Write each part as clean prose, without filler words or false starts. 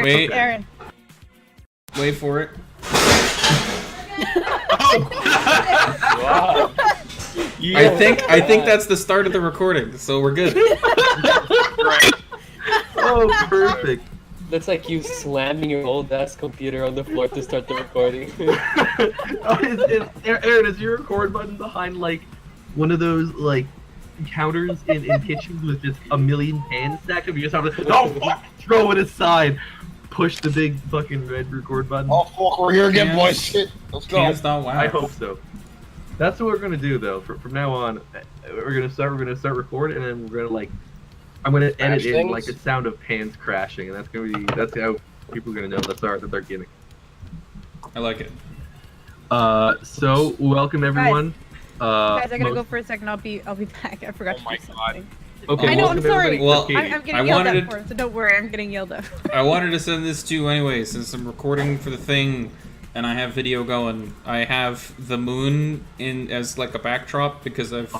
Wait. Aaron. Wait for it. Wow. I think that's the start of the recording, so we're good. Right. Oh, perfect. That's like you slamming your old ass computer on the floor to start the recording. Aaron, is your record button behind like one of those like counters in kitchens with just a million pans stacked up? You just have to throw it aside, push the big fucking red record button. Oh fuck, we're here again, boys. Shit, let's go. Cans not wow. I hope so. That's what we're gonna do though. From now on, we're gonna start record, and then we're gonna I'm gonna edit Crash in things? like the sound of pans crashing, and that's how people are gonna know that's our gimmick. I like it. So welcome everyone. Guys, I gotta go for a second. I'll be back. I forgot Oh to my do God. something. Okay, I know, welcome I'm sorry. everybody. Well, Katie. I'm I getting yelled wanted at for it, so don't worry. I'm getting yelled at. I wanted to send this to you anyway, since I'm recording for the thing, and I have video going. I have the moon in as like a backdrop because I've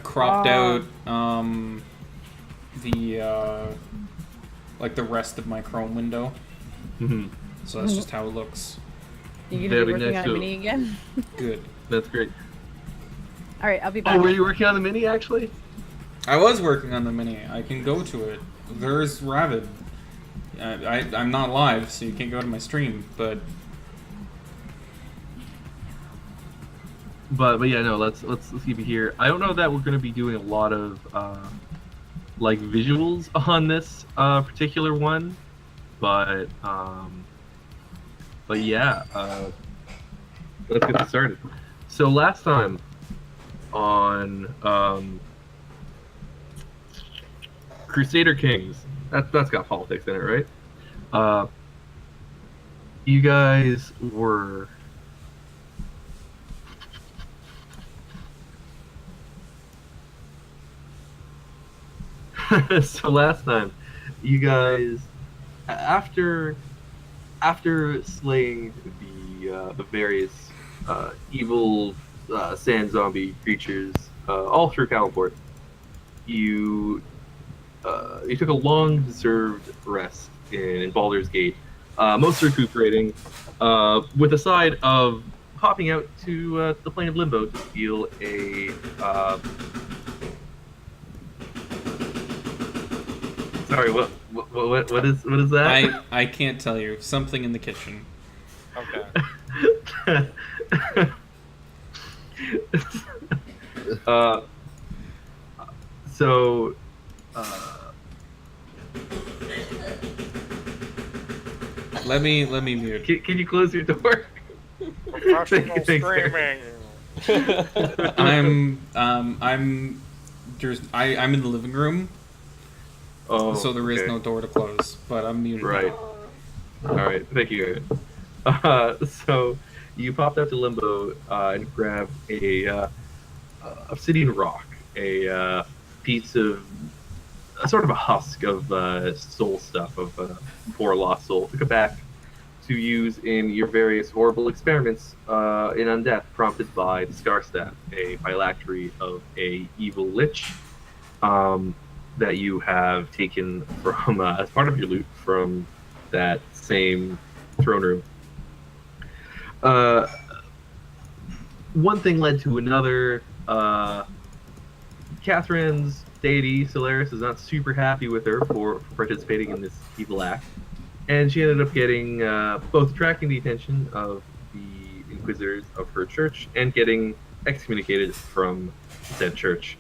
cropped out the like the rest of my Chrome window. Mhm. So that's just how it looks. You Very gonna be working nice on a to- mini again? That's great. All right, I'll be back. Oh, were you working on the mini actually? I was working on the mini. I can go to it. There's Ravid. I'm not live, so you can't go to my stream, but But yeah, no. Let's keep it here. I don't know that we're gonna be doing a lot of like visuals on this particular one, but yeah, let's get this started. So last time on Crusader Kings, that's got politics in it, right? You guys were so last time, you guys, after slaying the various evil sand zombie creatures all through Calimport, you took a long-deserved rest in Baldur's Gate, most recuperating, with a side of hopping out to the plane of Limbo to steal a sorry, what is that? I can't tell you. Something in the kitchen. Okay. So, Let me mute. can you close your door? Professional Thanks, screaming. I'm in the living room, Oh, so there is okay. no door to close, but I'm muted. Right. All right. Thank you. So you popped out to Limbo and grabbed a obsidian rock, a piece of a sort of a husk of soul stuff of poor lost soul. Took it back to use in your various horrible experiments in undeath, prompted by the Scar Staff, a phylactery of a evil lich that you have taken from as part of your loot from that same throne room. One thing led to another. Catherine's deity, Solaris, is not super happy with her for participating in this evil act, and she ended up getting both attracting the attention of the inquisitors of her church and getting excommunicated from said church.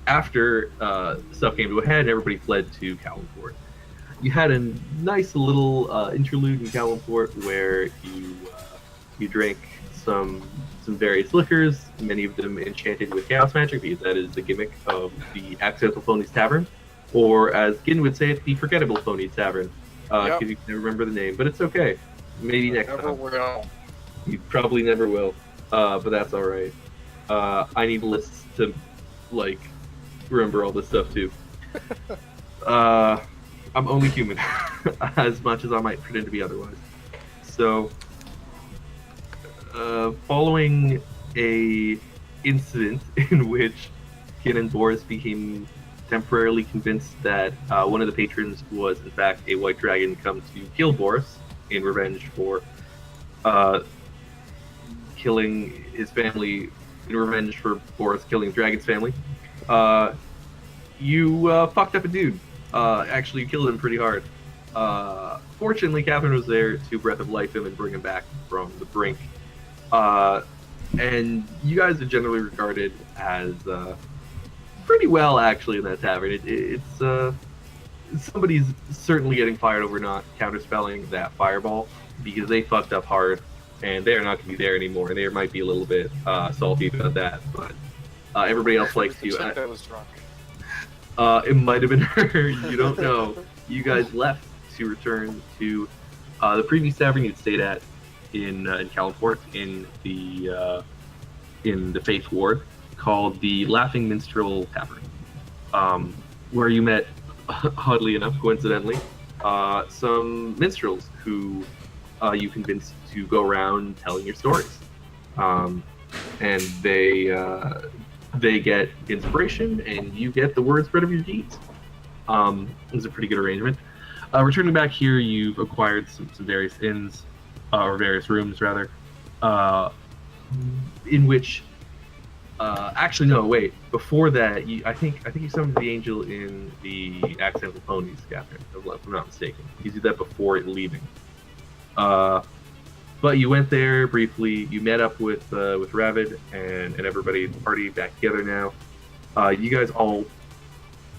After stuff came to a head and everybody fled to Calimport. You had a nice little interlude in Calimport where you drank some various liquors, many of them enchanted with chaos magic, because that is the gimmick of the Accidental Phonies Tavern, or as Gin would say, it, the Forgettable Phonies Tavern, because you can never remember the name, but it's okay. Maybe next Never time. will. You probably never will, but that's alright. I need lists to, like, remember all this stuff too. I'm only human, as much as I might pretend to be otherwise. So, following a incident in which Kin and Boris became temporarily convinced that one of the patrons was in fact a white dragon come to kill Boris in revenge for killing his family, in revenge for Boris killing the dragon's family. You fucked up a dude. Actually, you killed him pretty hard. Fortunately, Catherine was there to breath of life him and bring him back from the brink. And you guys are generally regarded as pretty well, actually, in that tavern. It's somebody's certainly getting fired over not counterspelling that fireball, because they fucked up hard, and they're not going to be there anymore. They might be a little bit salty about that, but everybody else likes you. I was drunk. It might have been her. You don't know. You guys left to return to the previous tavern you'd stayed at in Caliport in the Faith Ward, called the Laughing Minstrel Tavern, where you met, oddly enough, coincidentally, some minstrels who you convinced to go around telling your stories, and they get inspiration, and you get the word spread of your deeds. It's a pretty good arrangement. Returning back here, you've acquired some various inns, or various rooms rather, in which, actually no, wait. Before that, I think you summoned the angel in the Accidental Ponies, Catherine, if I'm not mistaken. You did that before leaving. But you went there briefly. You met up with Ravid and everybody, the party back together now. You guys all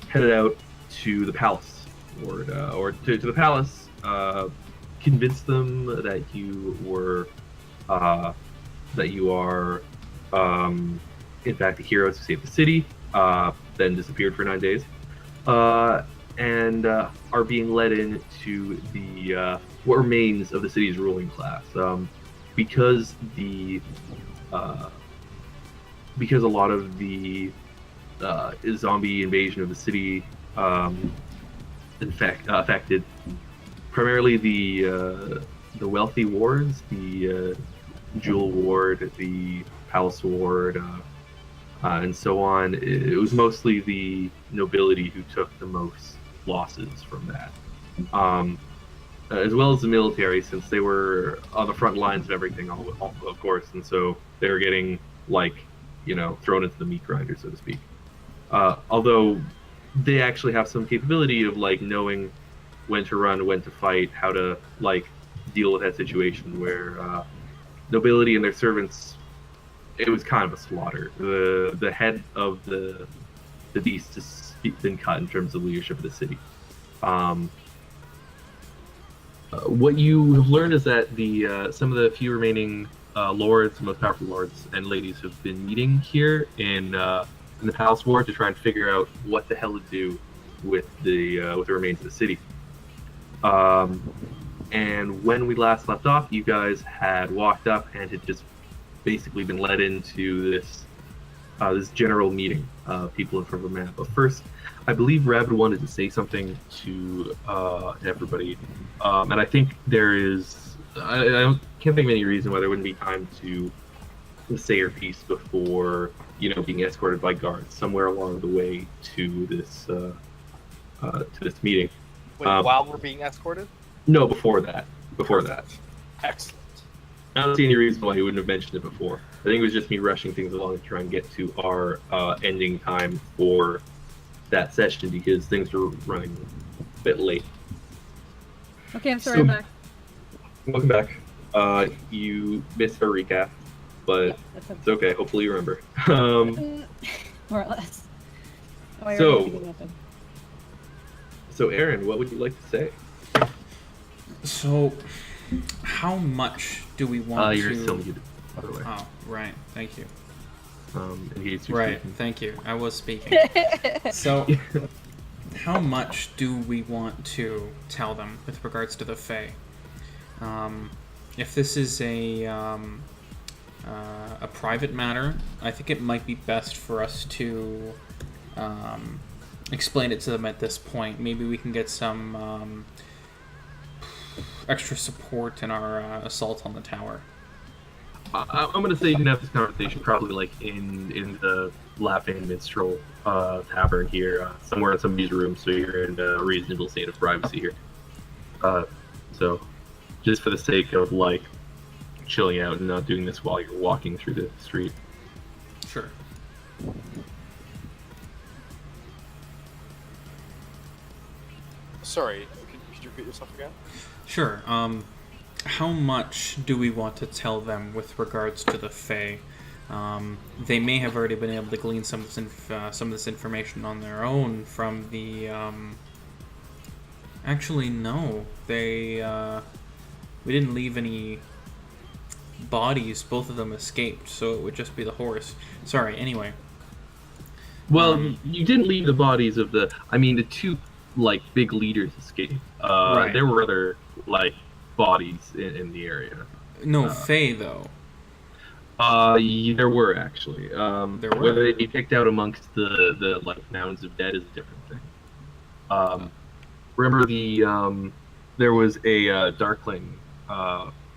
headed out to the palace, or to the palace. Convinced them that you were that you are in fact the heroes who saved the city, then disappeared for 9 days, and are being led into the what remains of the city's ruling class, because a lot of the zombie invasion of the city affected primarily the wealthy wards, the Jewel Ward, the Palace Ward, and so on. It was mostly the nobility who took the most losses from that, as well as the military, since they were on the front lines of everything, of course, and so they were getting, thrown into the meat grinder, so to speak. Although they actually have some capability of knowing when to run, when to fight, how to deal with that situation where nobility and their servants, it was kind of a slaughter. The head of the beast has been cut in terms of leadership of the city. What you have learned is that some of the few remaining lords, most powerful lords and ladies, have been meeting here in the Palace Ward to try and figure out what the hell to do with the remains of the city. And when we last left off, you guys had walked up and had just basically been led into this general meeting of people in front of a map. But first, I believe Rabbit wanted to say something to everybody, and I think there is. I can't think of any reason why there wouldn't be time to say your piece before being escorted by guards somewhere along the way to this meeting. Wait, while we're being escorted? No, before that. Excellent. I don't see any reason why you wouldn't have mentioned it before. I think it was just me rushing things along to try and get to our ending time for that session, because things were running a bit late. Okay, I'm sorry, I'm back. Welcome back. You missed our recap, but it's okay. Hopefully you remember. More or less. Oh, so Aaron, what would you like to say? So, how much do we want you're to... still muted, by the way. Oh, right. Thank you. And he's Right. speaking. Thank you. I was speaking. So, how much do we want to tell them with regards to the Fae? If this is a private matter, I think it might be best for us to explain it to them at this point. Maybe we can get some extra support in our assault on the tower. I'm gonna say you can have this conversation probably like in the Laughing Minstrel tavern here, somewhere in somebody's room, so you're in a reasonable state of privacy here. So, just for the sake of like chilling out and not doing this while you're walking through the street. Sure. Sorry, could you repeat yourself again? Sure. How much do we want to tell them with regards to the Fae? They may have already been able to glean some of this information on their own from the. Actually, no. They. We didn't leave any bodies. Both of them escaped, so it would just be the horse. Sorry. Anyway. Well, you didn't leave the bodies of the. I mean, the two like big leaders escaped. Right. There were other like bodies in the area. No, Fae though. There were actually. There were. Whether they be picked out amongst the like mounds of dead is a different thing. Remember there was a Darkling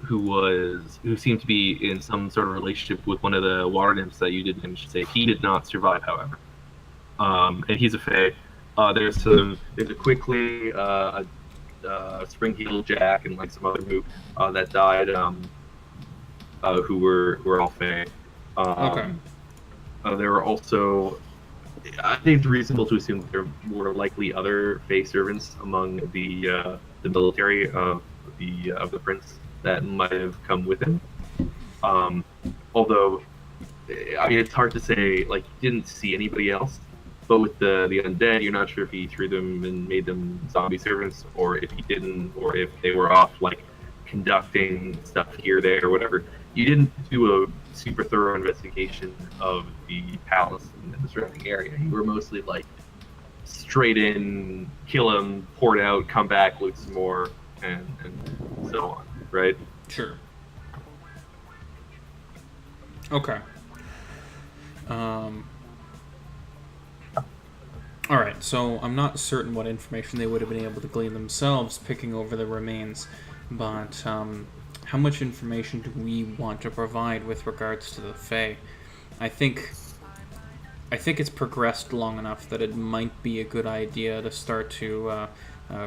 who seemed to be in some sort of relationship with one of the water nymphs that you did manage to save. He did not survive, however. And he's a Fae. There's a Quickly, a Spring-Heeled Jack, and like some other group that died. Who were all Fae. Okay. There were also, I think it's reasonable to assume that there were likely other Fae servants among the military of the prince that might have come with him. Although, I mean, it's hard to say. Like, you didn't see anybody else. But with the undead, you're not sure if he threw them and made them zombie servants, or if he didn't, or if they were off like conducting stuff here, there, or whatever. You didn't do a super thorough investigation of the palace and the surrounding area. You were mostly like straight in, kill him, pour it out, come back, loot some more, and so on, right? Sure. Okay. Alright, so I'm not certain what information they would have been able to glean themselves picking over the remains, but how much information do we want to provide with regards to the Fae? I think it's progressed long enough that it might be a good idea to start to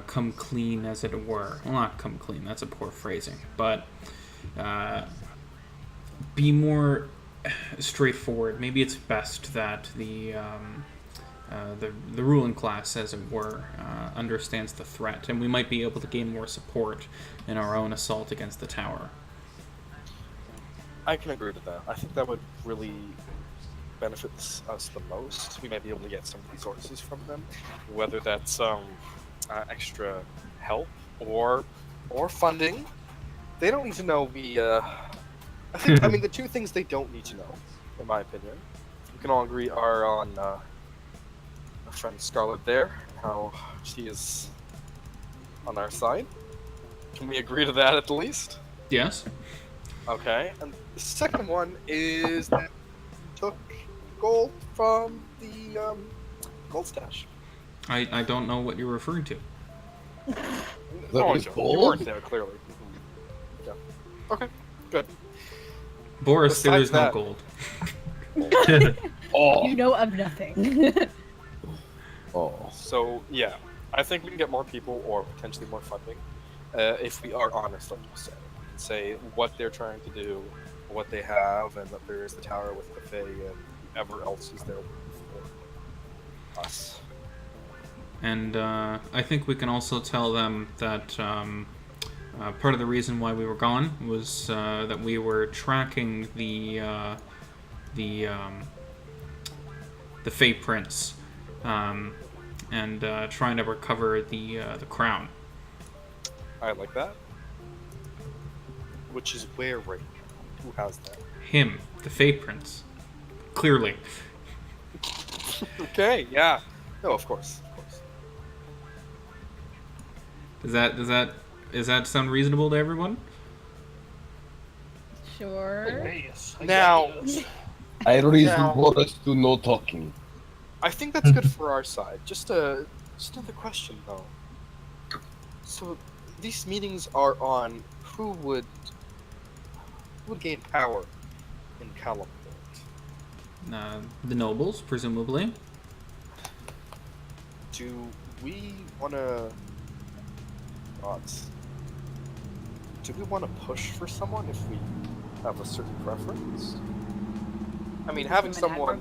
come clean, as it were. Well, not come clean, that's a poor phrasing, but be more straightforward. Maybe it's best that the ruling class, as it were, understands the threat, and we might be able to gain more support in our own assault against the tower. I can agree with that. I think that would really benefit us the most. We might be able to get some resources from them, whether that's extra help or funding. They don't need to know I think, I mean, the two things they don't need to know, in my opinion, we can all agree are on our friend Scarlet there, how she is on our side. Can we agree to that at the least? Yes. Okay, and the second one is that we took gold from the gold stash. I don't know what you're referring to. You weren't there, clearly. Yeah. Okay, good. Boris, there Besides is no that- gold. Oh. You know of nothing. Oh. So, yeah, I think we can get more people or potentially more funding if we are honest, like you said. Say what they're trying to do, what they have, and that there is the tower with the Fae and whoever else is there for us. And I think we can also tell them that part of the reason why we were gone was that we were tracking the Fae Prince and trying to recover the crown. I like that. Which is where right now? Who has that? Him, the Fae Prince. Clearly. Okay, yeah. No, of course. Does that sound reasonable to everyone? Sure. Now, I reason Boris to no talking. I think that's good for our side. Just another question though. So these meetings are on who would would gain power in Calimport? The nobles, presumably. Do we want to... Odds. Do we want to push for someone if we have a certain preference? I mean, having someone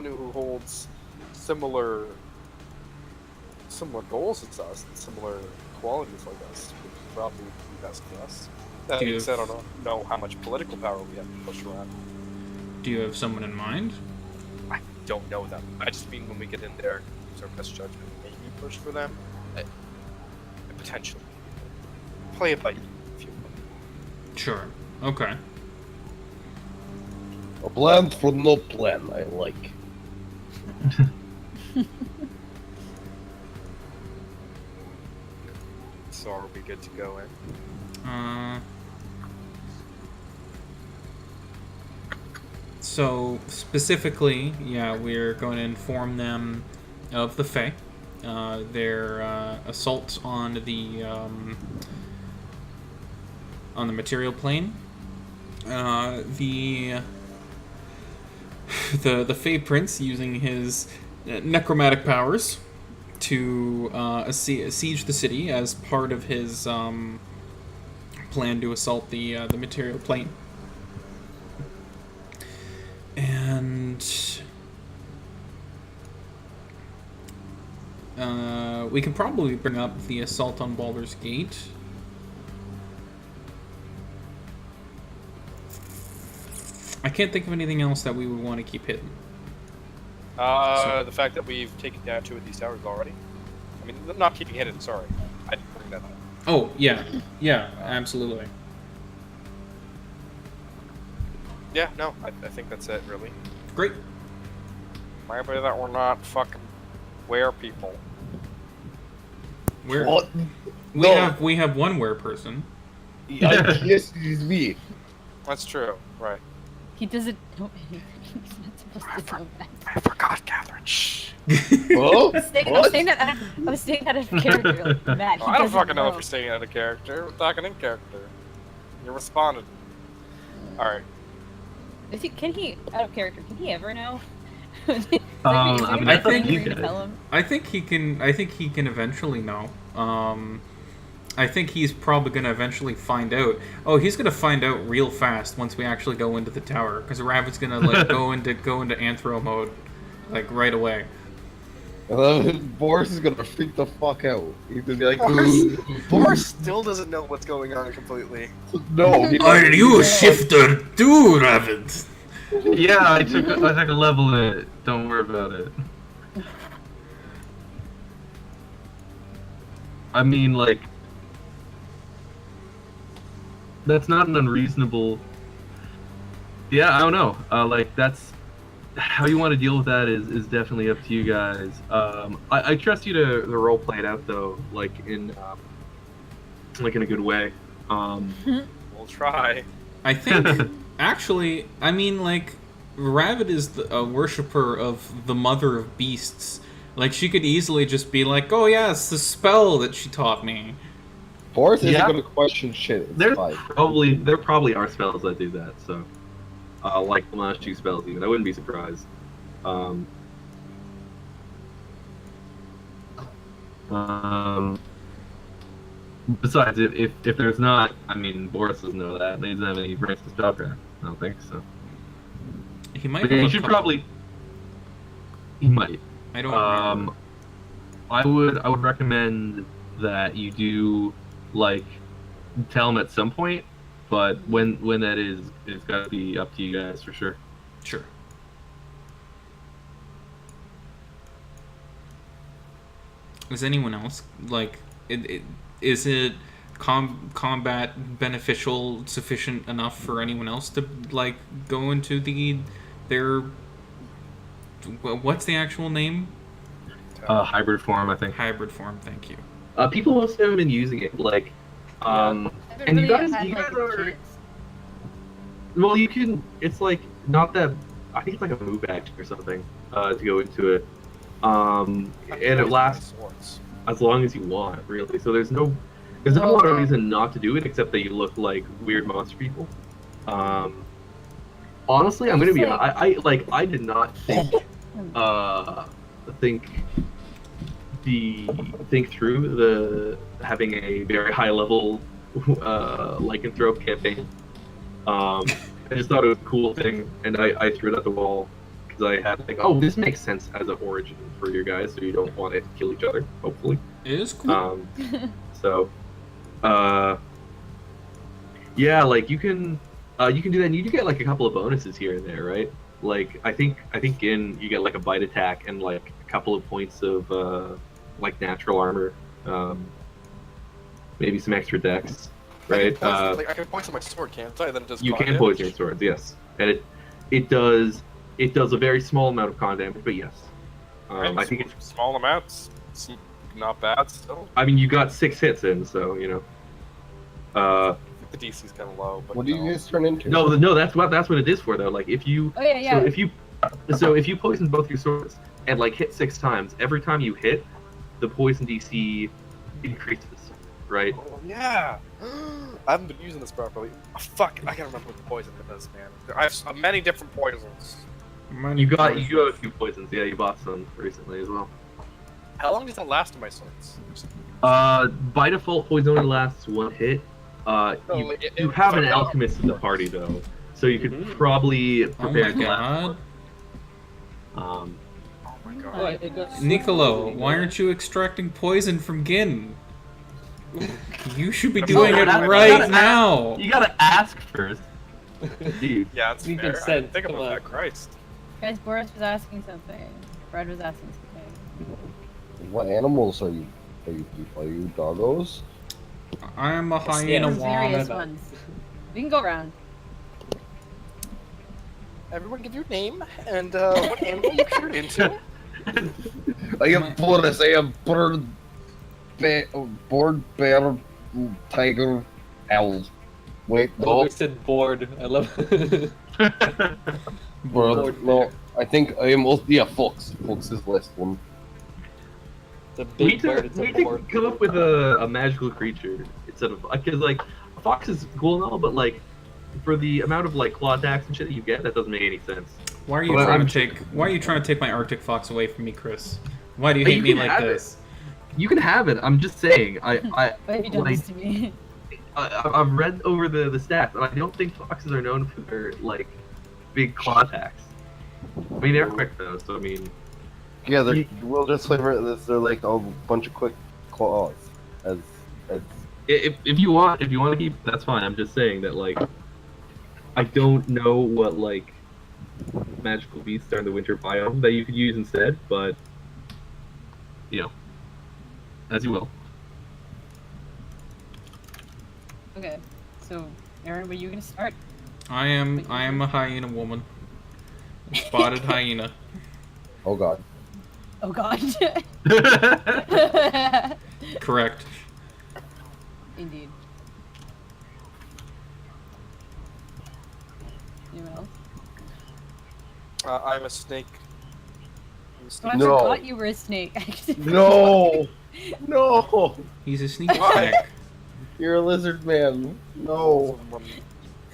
who holds similar goals as us and similar qualities like us would probably be best for us. That being said, I don't know how much political power we have to push around. Do you have someone in mind? I don't know them. I just mean when we get in there, use our best judgment, maybe push for them. Potentially. Play it by ear, if you will. Sure. Okay. A plan for no plan, I like. So are we good to go in? So specifically, yeah, we're going to inform them of the Fae, their assault on the material plane. The Fae Prince using his necromantic powers to siege the city as part of his plan to assault the material plane. And we can probably bring up the assault on Baldur's Gate. I can't think of anything else that we would want to keep hidden. The fact that we've taken down 2 of these towers already. I mean, not keeping hidden, sorry. I didn't bring that up. Oh, yeah. Yeah, absolutely. Yeah, no, I think that's it, really. Great. Maybe that we're not fucking were people. What? We have one were person. Yes, it is me. That's true, right. He doesn't know anything. He's not supposed to know that. I forgot, Catherine. Shh. Oh? I was saying that out of character. Like, Matt, he I don't doesn't fucking know know if you're staying out of character. We're talking in character. You responded. Alright. Can he, out of character, can he ever know? I think he can eventually know. I think he's probably gonna eventually find out. Oh, he's gonna find out real fast once we actually go into the tower, because Rabbit's gonna like go into anthro mode, like right away. Boris is gonna freak the fuck out. He's gonna be like, Boris still doesn't know what's going on completely. No. Are you a shifter too, Rabbit? Yeah, I took a level in it. Don't worry about it. I mean, like, that's not an unreasonable. Yeah, I don't know. Like, that's how you want to deal with that is definitely up to you guys. I trust you to role play it out though, like in a good way. We'll try. I think actually, I mean, like, Rabbit is a worshiper of the mother of beasts. Like, she could easily just be like, "Oh yeah, it's the spell that she taught me." Boris isn't gonna question shit. There probably are spells that do that. So, like the last 2 spells, even I wouldn't be surprised. Besides, if there's not, I mean, Boris doesn't know that. He doesn't have any brains to spell craft. I don't think so. He might. But he should probably. He might. I don't remember. I would recommend that you do, like, tell him at some point, but when that is, it's got to be up to you guys for sure. Sure. Is anyone else like is it combat beneficial sufficient enough for anyone else to like go into their what's the actual name? Hybrid form, I think. Hybrid form. Thank you. People mostly haven't been using it, like, and you guys are. Well, you can. It's like not that. I think it's like a move action or something to go into it, and it lasts as long as you want, really. So there's no Because there's a lot of reason not to do it, except that you look like weird monster people. Honestly, I'm gonna be. I did not think think through the having a very high level lycanthrope campaign. I just thought it was a cool thing, and I threw it at the wall because I had to think, oh, this makes sense as an origin for your guys, so you don't want to kill each other. Hopefully, It is cool. So, yeah, like you can do that, and you do get like a couple of bonuses here and there, right? Like I think in you get like a bite attack and like a couple of points of like natural armor, maybe some extra dex, right? I can poison my sword, can't I? Then it does. You con can damage? poison your swords, yes, and it does a very small amount of con damage, but yes, Right, I think it's. small amounts. It's not bad still. I mean, you got 6 hits in, so you know. I think the DC's kind of low. But What do you guys turn into? No, that's what it is for though. Like if you. Oh yeah. So if you poison both your swords and like hit 6 times, every time you hit, the poison DC increases, right? Oh yeah. I haven't been using this properly. Oh, fuck, I gotta remember what the poison is, man. I have many different poisons. You got a few poisons. Yeah, you bought some recently as well. How long does that last in my swords? By default, poison only lasts 1 hit. You have an alchemist in the party though, so you could probably Oh prepare my to god. Oh my god. What? It got Nicolo, why aren't you extracting poison from Gin? You should be doing it gotta right ask. now. You gotta ask first. Dude. Yeah, it's Need fair. I consent, didn't think come about on. that. Christ. Guys, Boris was asking something. Brad was asking something. What animals are you? Are you doggos? I am a hyena There's various woman. ones. We can go around. Everyone give your name and what animal you turned into. I am Boris. I am bird, bear, tiger, owl. Wait, I no, said bored. I love it. bird. No, I think I am also fox. Fox is last one. It's a We big need to, bird. It's we a need to board. come up with a magical creature instead of because like a fox is cool and all, but like for the amount of like claw attacks and shit that you get, that doesn't make any sense. Why are you Well, trying I'm- to take? Why are you trying to take my Arctic fox away from me, Chris? Why do you But hate you me can like have it. this? You can have it. I'm just saying. Why have you done like, this to me? I've read over the stats, and I don't think foxes are known for their like big claw attacks. I mean, they're quick though, so I mean, Yeah, we'll just flavor this. They're like a bunch of quick claws. As if you want to keep, that's fine. I'm just saying that like, I don't know what like magical beasts are in the winter biome that you could use instead, but you know, as you will. Okay, so Aaron, were you gonna start? I am a hyena woman. Spotted hyena. oh god. Oh God. Correct. Indeed. Anyone else? I'm a snake. Oh, I No. forgot you were a snake. No, no, He's a sneak Why? attack. you're a lizard man. No,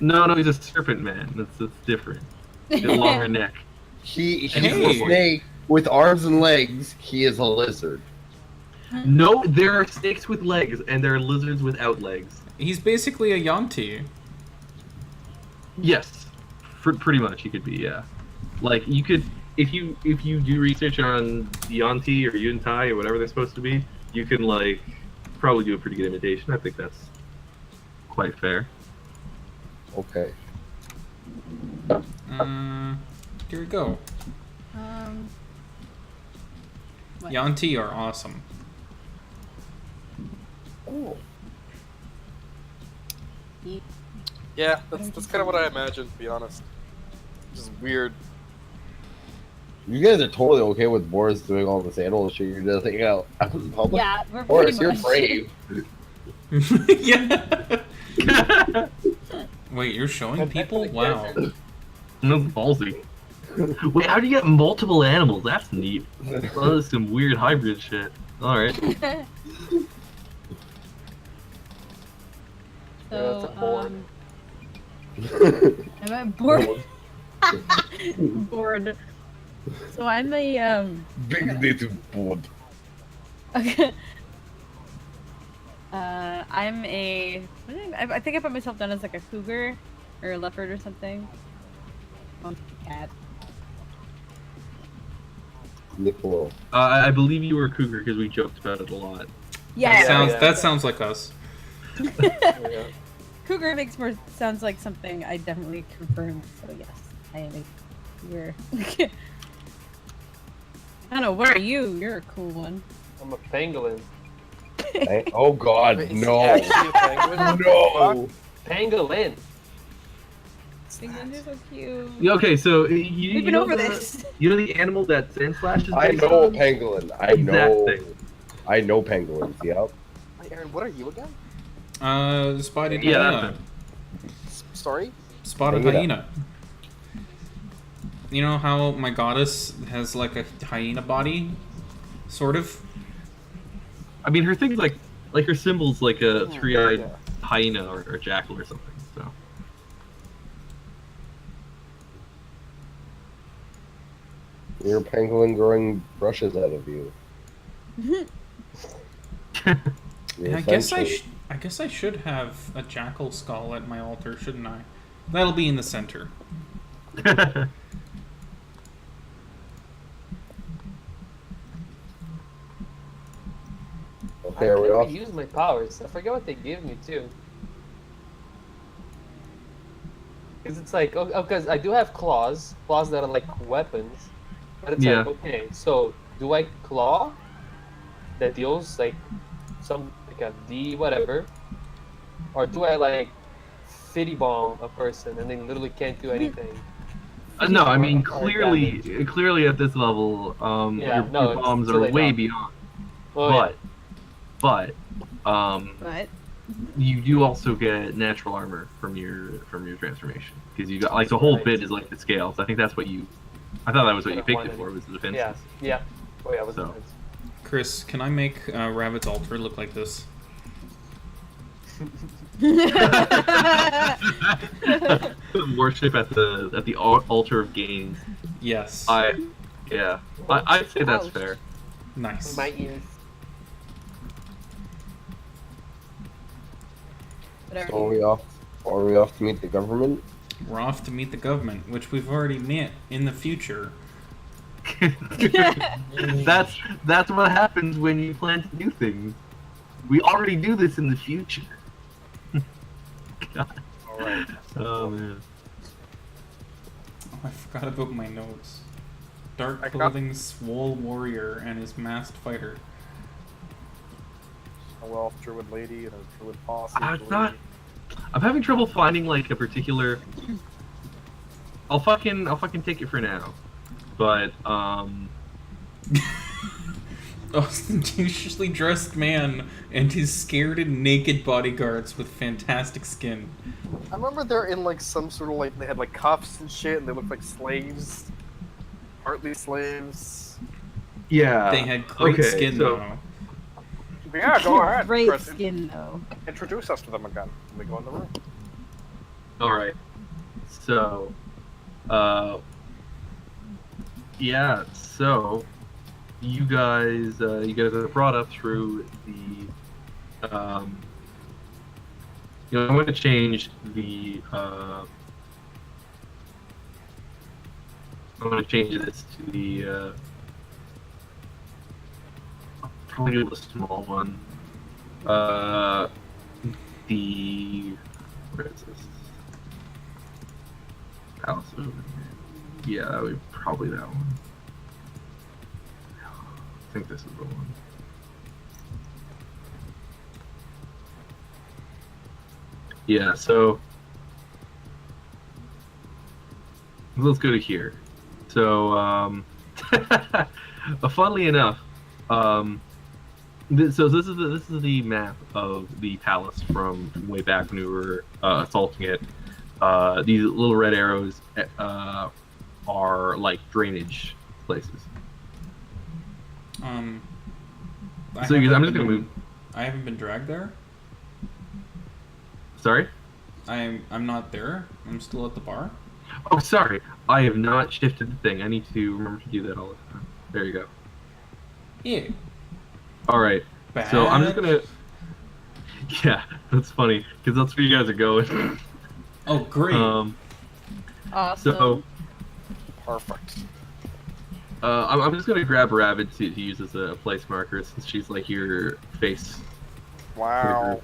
No, he's a serpent man. That's different. He's a longer neck. he's Hey. a snake with arms and legs. He is a lizard. No, there are snakes with legs, and there are lizards without legs. He's basically a Yanti. Yes, pretty much he could be. Yeah, like you could if you do research on Yanti or Yuntai or whatever they're supposed to be, you can like probably do a pretty good imitation. I think that's quite fair. Okay. Here we go. What? Yanti are awesome. Oh. Yeah, that's kind of what I imagined, to be honest. Just weird. You guys are totally okay with Boris doing all this animal shit you're just hanging out in public? Yeah, we're Boris, pretty you're much. brave. Yeah. Wait, you're showing people? Wow. That's ballsy. Wait, how do you get multiple animals? That's neat. Oh, that's some weird hybrid shit. Alright. that's a board. Am I bored? Bored. So I'm a Big native board. Okay. I'm a. I think I put myself down as like a cougar or a leopard or something. Cat. Niccolo. I believe you were a cougar because we joked about it a lot. Yeah. That sounds like us. Yeah. Cougar makes more sounds like something I definitely confirm. So yes, I am a cougar. I don't know. What are you? You're a cool one. I'm a pangolin. Oh God, Wait, is he no, actually a penguin? no. Pangolin. Penguins are so cute. Yeah, okay, so you We've been know over the, this. You know the animal that sand slashes? I based know on? pangolin. I Exact know. thing. I know penguins. Yep. Wait, Aaron, what are you again? Spotted Yeah, hyena. Sorry? Spotted Hyena. hyena. You know how my goddess has like a hyena body? Sort of? I mean, her thing's like her symbol's like a three-eyed Yeah. hyena or jackal or something. So You're a pangolin growing brushes out of you. You're I guess essentially- I guess I should have a jackal skull at my altar, shouldn't I? That'll be in the center. Okay, I are we never off? use my powers. I forget what they give me too. Because it's like, because I do have claws that are like weapons. But it's Yeah. like, okay, so do I claw that deals like some like a D whatever, or do I like fitty bomb a person and they literally can't do anything? no, I mean Or damage. clearly at this level, Yeah, your, no, your it's bombs too are late way now. beyond. Oh, yeah. But But you do also get natural armor from your transformation because you got like the whole Right. bit is like the scales. I think that's what you. I thought that was what you picked it Wanted. for was the defenses. Yeah, yeah. Oh yeah, was So. Chris, can I make Rabbit's altar look like this? Worship at the altar of gains. Yes. I'd say that's fair. Nice. my ears. whatever. So are we off to meet the government? We're off to meet the government, which we've already met in the future. that's what happens when you plan to do things. We already do this in the future. God. Alright. Oh man. Oh, I forgot about my notes. Dark I got- clothing, swole warrior, and his masked fighter. A well druid lady and a druid posse. It's not. I'm having trouble finding like a particular. I'll fucking take it for now, but Ostentatiously dressed man and his scared and naked bodyguards with fantastic skin. I remember they're in like some sort of like they had like cuffs and shit and they looked like slaves. Partly slaves. yeah. They had great okay, skin so- though. But yeah, go ahead. Great Chris, skin though. introduce us to them again. We go in the room. All right. So, yeah. So, you guys are brought up through the. I'm going to change the. I'm going to change this to the. Probably the small one. The. Where is this? Palace over here. Yeah, that would probably that one. I think this is the one. Yeah, so let's go to here. So, funnily enough, so this is the map of the palace from way back when we were assaulting it. These little red arrows are like drainage places. I So I'm haven't just gonna been- move. I haven't been dragged there. Sorry? I'm not there. I'm still at the bar. Oh, sorry. I have not shifted the thing. I need to remember to do that all the time. There you go. Yeah. All right. So I'm just Bad. gonna. Yeah, that's funny because that's where you guys are going. Oh, great. Awesome. So Perfect. I'm just gonna grab Rabbit to use as a place marker since she's like your face. Wow.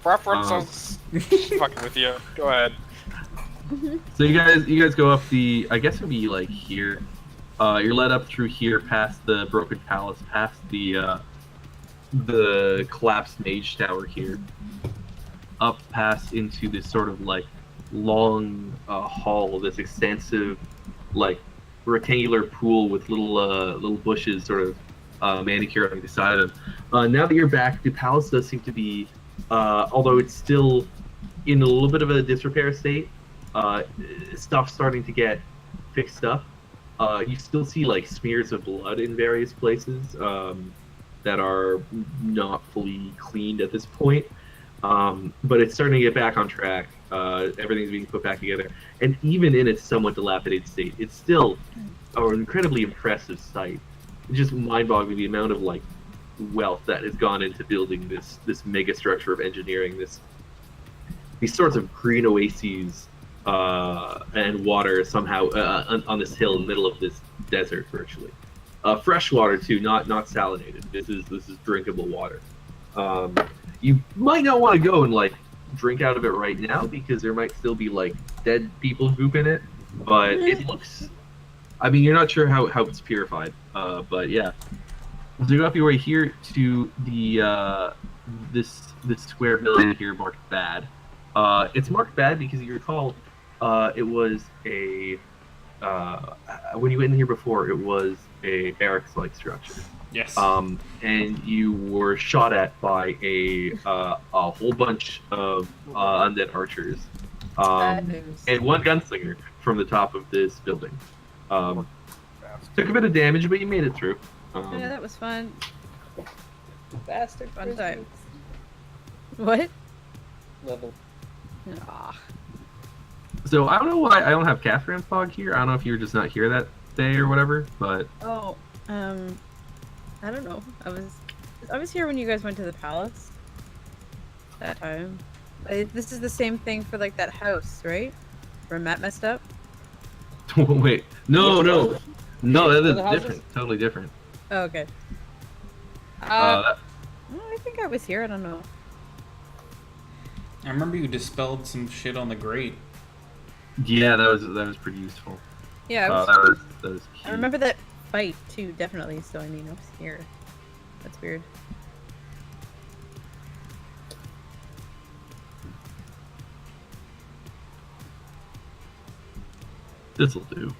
Preferences. Fucking with you. Go ahead. So you guys go up the. I guess it'd be like here. You're led up through here, past the broken palace, past the collapsed mage tower here, up past into this sort of like long hall, this extensive like rectangular pool with little bushes sort of manicured on the side of them. Now that you're back, the palace does seem to be, although it's still in a little bit of a disrepair state, stuff starting to get fixed up. You still see like smears of blood in various places that are not fully cleaned at this point. But it's starting to get back on track. Everything's being put back together. And even in its somewhat dilapidated state, it's still an incredibly impressive sight. It's just mind-boggling the amount of like wealth that has gone into building this mega structure of engineering, these sorts of green oases and water somehow on this hill in the middle of this desert virtually. Fresh water too, not salinated. This is drinkable water. You might not want to go and like drink out of it right now because there might still be like dead people poop in it. But it looks. I mean, you're not sure how it's purified. But yeah. So you go up your way here to the this square building here marked bad. It's marked bad because you recall it was a when you went in here before, it was a barracks-like structure. Yes. And you were shot at by a whole bunch of undead archers, Bad news. and one gunslinger from the top of this building. Took a bit of damage, but you made it through. Yeah, that was fun. Bastard. Fun time. What? Level. Ah. So I don't know why I don't have Catherine's fog here. I don't know if you were just not here that day or whatever, but Oh, I don't know. I was here when you guys went to the palace. That time. This is the same thing for like that house, right? Where Matt messed up. wait, no, that The is houses? different, totally different. Oh, okay. Uh, I think I was here. I don't know. I remember you dispelled some shit on the grate. yeah, that was pretty useful. Yeah, That was key. I remember that fight too, definitely. So I mean, I was here. That's weird. This'll do.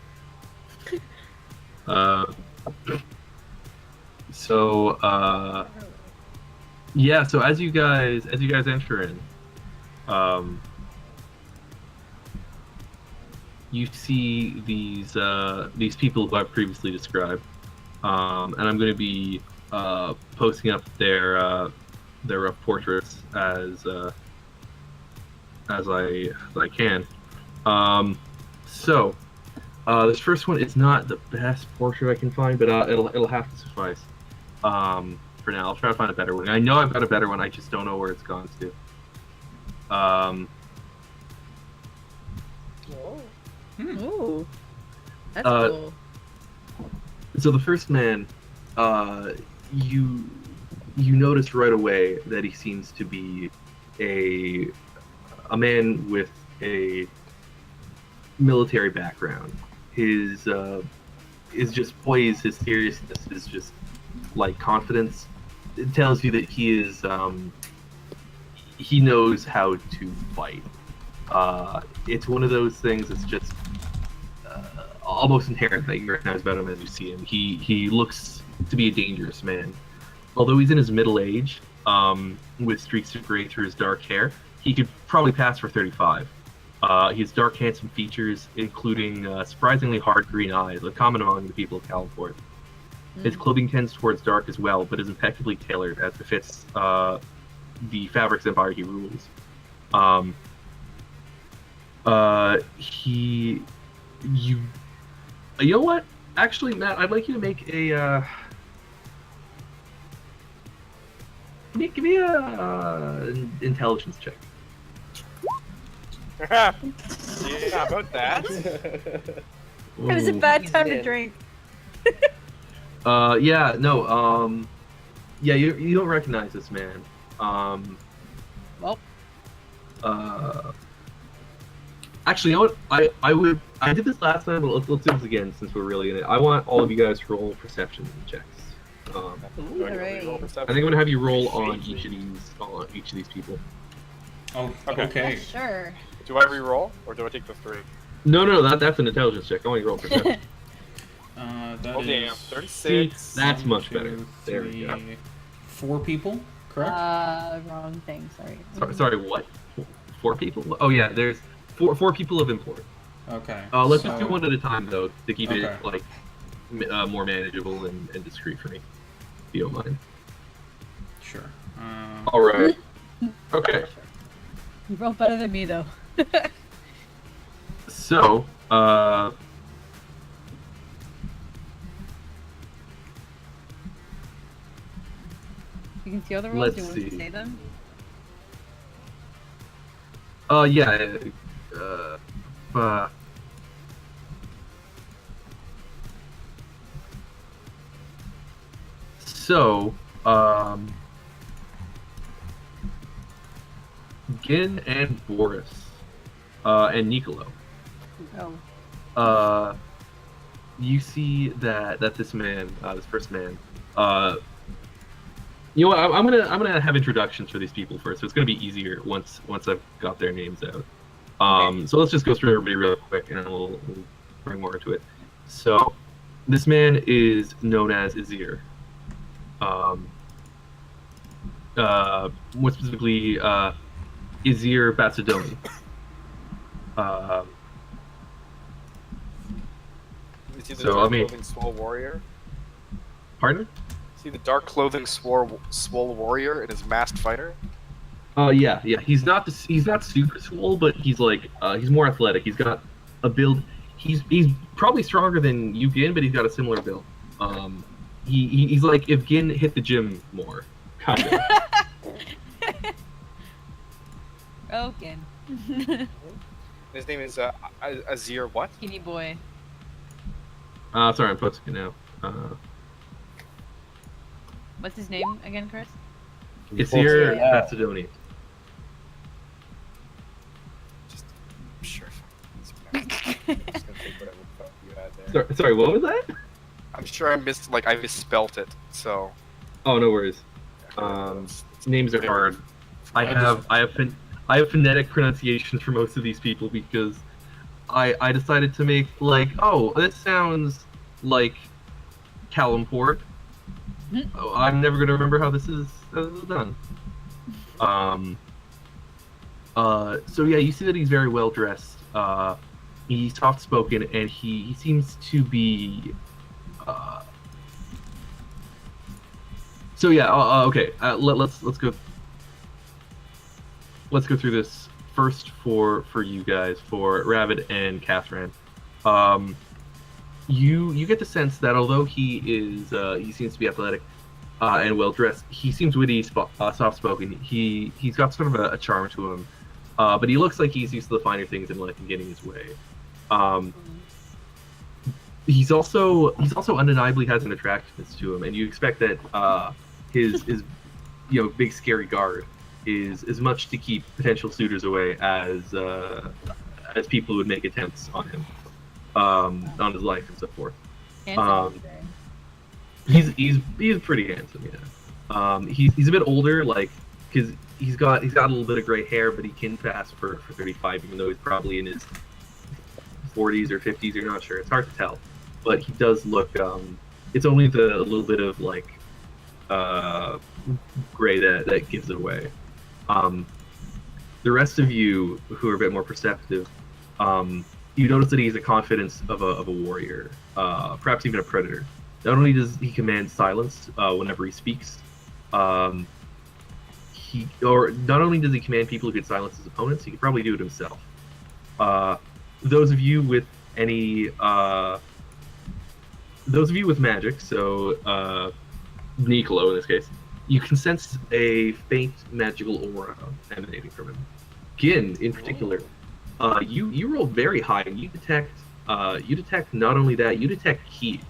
Yeah. So as you guys enter in, you see these people who I've previously described, and I'm going to be posting up their rough portraits as I can. This first one is not the best portrait I can find, but it'll have to suffice for now. I'll try to find a better one. I know I've got a better one. I just don't know where it's gone to. Ooh, that's Uh, cool. So the first man, you notice right away that he seems to be a man with a military background. His just poise, his seriousness, is just like confidence. It tells you that he is he knows how to fight. It's one of those things that's just almost inherent that you recognize about him as you see him. He looks to be a dangerous man. Although he's in his middle age, with streaks of gray through his dark hair, he could probably pass for 35. He has dark, handsome features, including surprisingly hard green eyes, a common among the people of California. His clothing tends towards dark as well, but is impeccably tailored as befits the Fabrics Empire he rules. Um, you know what? Actually, Matt, I'd like you to make a give me a intelligence check. Yeah, about that. It was a Ooh. bad time to Man. drink. Yeah, no, yeah, you don't recognize this man. Well, Actually, you know what? I did this last time, but let's do this again since we're really in it. I want all of you guys to roll perception checks. ooh, Alright. hooray. I think I'm gonna have you roll on each of these people. Oh, Okay. okay. Yeah, sure. Do I re-roll or do I take the 3? No, that's an intelligence check. I want you to roll perception. That Oh is damn, See, 36. that's one, much better. two, There we go. three, 4 people, correct? Wrong thing, sorry. Sorry, what? 4 people? Oh yeah, there's four people of import. Okay. Let's just so- do one at a time though to keep Okay. it like more manageable and discreet for me. If you don't mind. Sure. All right. Okay. You rolled better than me, though. So, You can see all the rolls. Let's Do you want me to see. say them? yeah. So, Gin and Boris, and Nicolo. Oh. You see that this man, this first man, you know what? I'm gonna have introductions for these people first, so it's gonna be easier once I've got their names out. So let's just go through everybody real quick, and then we'll bring more into it. So, this man is known as Azir. More specifically, Azir Batsadoni. Is he the So, dark I mean- clothing swole warrior? Pardon? Is he the dark clothing swole warrior and his masked fighter? Yeah. He's not super swole, but he's like he's more athletic. He's got a build. He's probably stronger than you, Gin, but he's got a similar build. He's like if Gin hit the gym more, kind of. Okay. His name is Azir what? Skinny boy. Sorry, I'm posting it now. What's his name again, Chris? Azir Yeah. Batsadoni. Sure. I'm just gonna take whatever the fuck you had there. Sorry, what was that? I'm sure I misspelt it. So. Oh, no worries. Names are hard. I have phonetic pronunciations for most of these people because I decided to make like, oh, this sounds like Calimport. Oh, I'm never gonna remember how this is done. So yeah, you see that he's very well dressed. He's soft spoken, and he seems to be. So yeah, okay. Let's go. Let's go through this first for you guys, for Ravid and Catherine. You get the sense that although he seems to be athletic and well dressed, he seems witty, soft spoken. He's got sort of a charm to him, but he looks like he's used to the finer things in life and getting his way. He's also undeniably has an attractiveness to him, and you expect that his big scary guard is as much to keep potential suitors away as people who would make attempts on him, on his life and so forth. Handsome. He's pretty handsome, yeah. He's a bit older, like, because he's got a little bit of gray hair, but he can pass for 35, even though he's probably in his 40s or 50s. You're not sure. It's hard to tell, but he does look. It's only the little bit of like gray that gives it away. The rest of you who are a bit more perceptive, you notice that he has a confidence of a warrior, perhaps even a predator. Not only does he command silence whenever he speaks, or not only does he command people who could silence his opponents, he could probably do it himself. Those of you with any, those of you with magic, so Nicolo in this case, you can sense a faint magical aura emanating from him. Gin, in particular, you roll very high, and you detect not only that, you detect ki.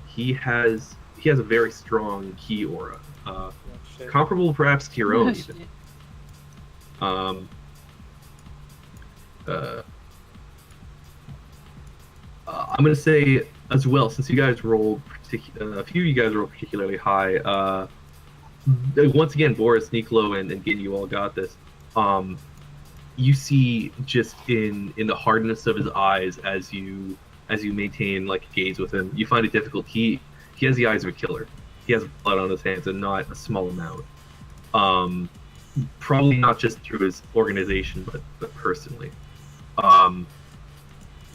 He has a very strong ki aura, comparable perhaps to your own even. I'm gonna say as well, since you guys rolled a few of you guys rolled particularly high. Once again, Boris, Nicolo, and Gin, you all got this. You see just in the hardness of his eyes as you maintain like a gaze with him, you find it difficult. He has the eyes of a killer. He has blood on his hands, and not a small amount. Probably not just through his organization, but personally.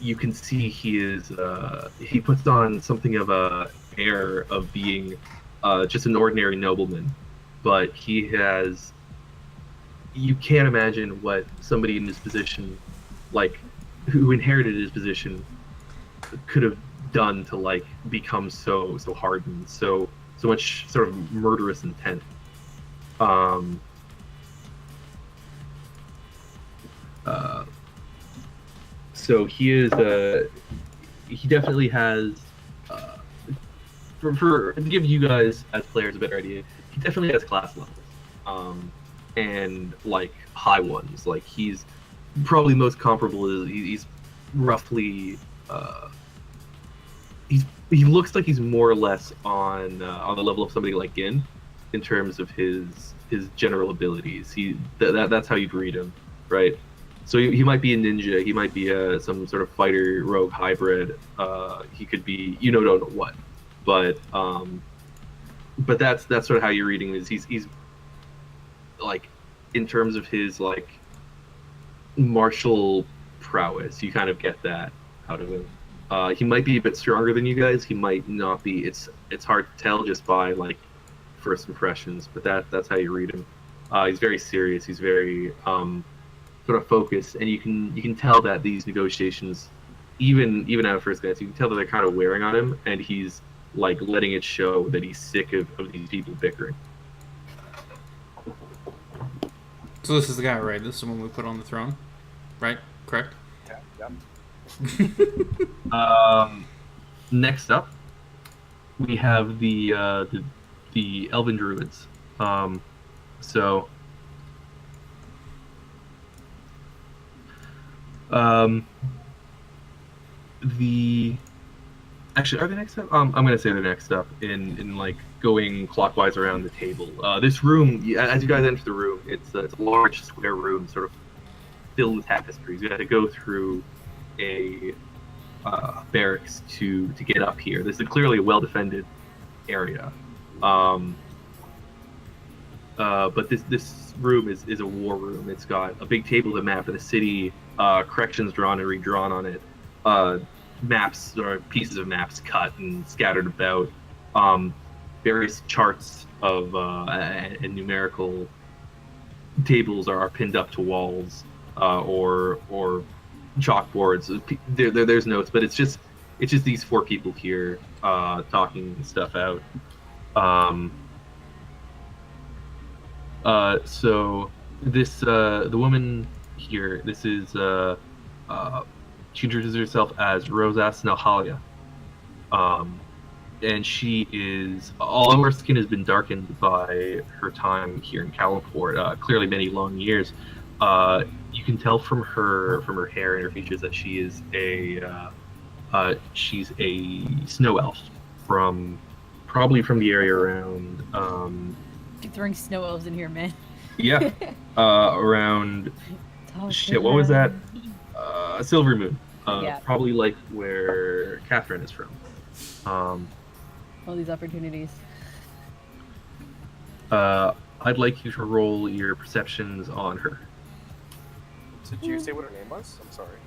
You can see he puts on something of a air of being just an ordinary nobleman, but you can't imagine what somebody in his position, like who inherited his position, could have done to like become so hardened, so much sort of murderous intent. So he definitely has, for to give you guys as players a better idea, he definitely has class levels, and like high ones. Like he's probably most comparable. He's roughly, he looks like he's more or less on the level of somebody like Gin, in terms of his general abilities. That's how you read him, right? So he might be a ninja. He might be some sort of fighter rogue hybrid. He could be don't know what, but that's sort of how you're reading him. He's like, in terms of his like martial prowess, you kind of get that out of him. He might be a bit stronger than you guys. He might not be. It's hard to tell just by like first impressions, but that's how you read him. He's very serious. He's very sort of focused, and you can tell that these negotiations, even at first glance, you can tell that they're kind of wearing on him, and he's like letting it show that he's sick of these people bickering. So this is the guy, right? This is the one we put on the throne, right? Correct? Yeah. Next up, we have the Elven Druids. Actually, are they next up? I'm gonna say they're next up in like going clockwise around the table. This room, as you guys enter the room, it's a large square room, sort of filled with tapestries. You have to go through a barracks to get up here. This is clearly a well-defended area. But this room is a war room. It's got a big table with a map of the city, corrections drawn and redrawn on it, maps or pieces of maps cut and scattered about, various charts of and numerical tables are pinned up to walls, or chalkboards. There's notes, but it's just these four people here talking stuff out. So this the woman here, this is she introduces herself as Rosas Nalhalia. And she is, all of her skin has been darkened by her time here in Calimport, clearly many long years. You can tell from her hair and her features that she is she's a snow elf probably from the area around Keep throwing snow elves in here, man. Yeah, around shit. What was that? Silver Moon. Yeah. Probably like where Catherine is from. All these opportunities. I'd like you to roll your perceptions on her. So did you say what her name was? I'm sorry.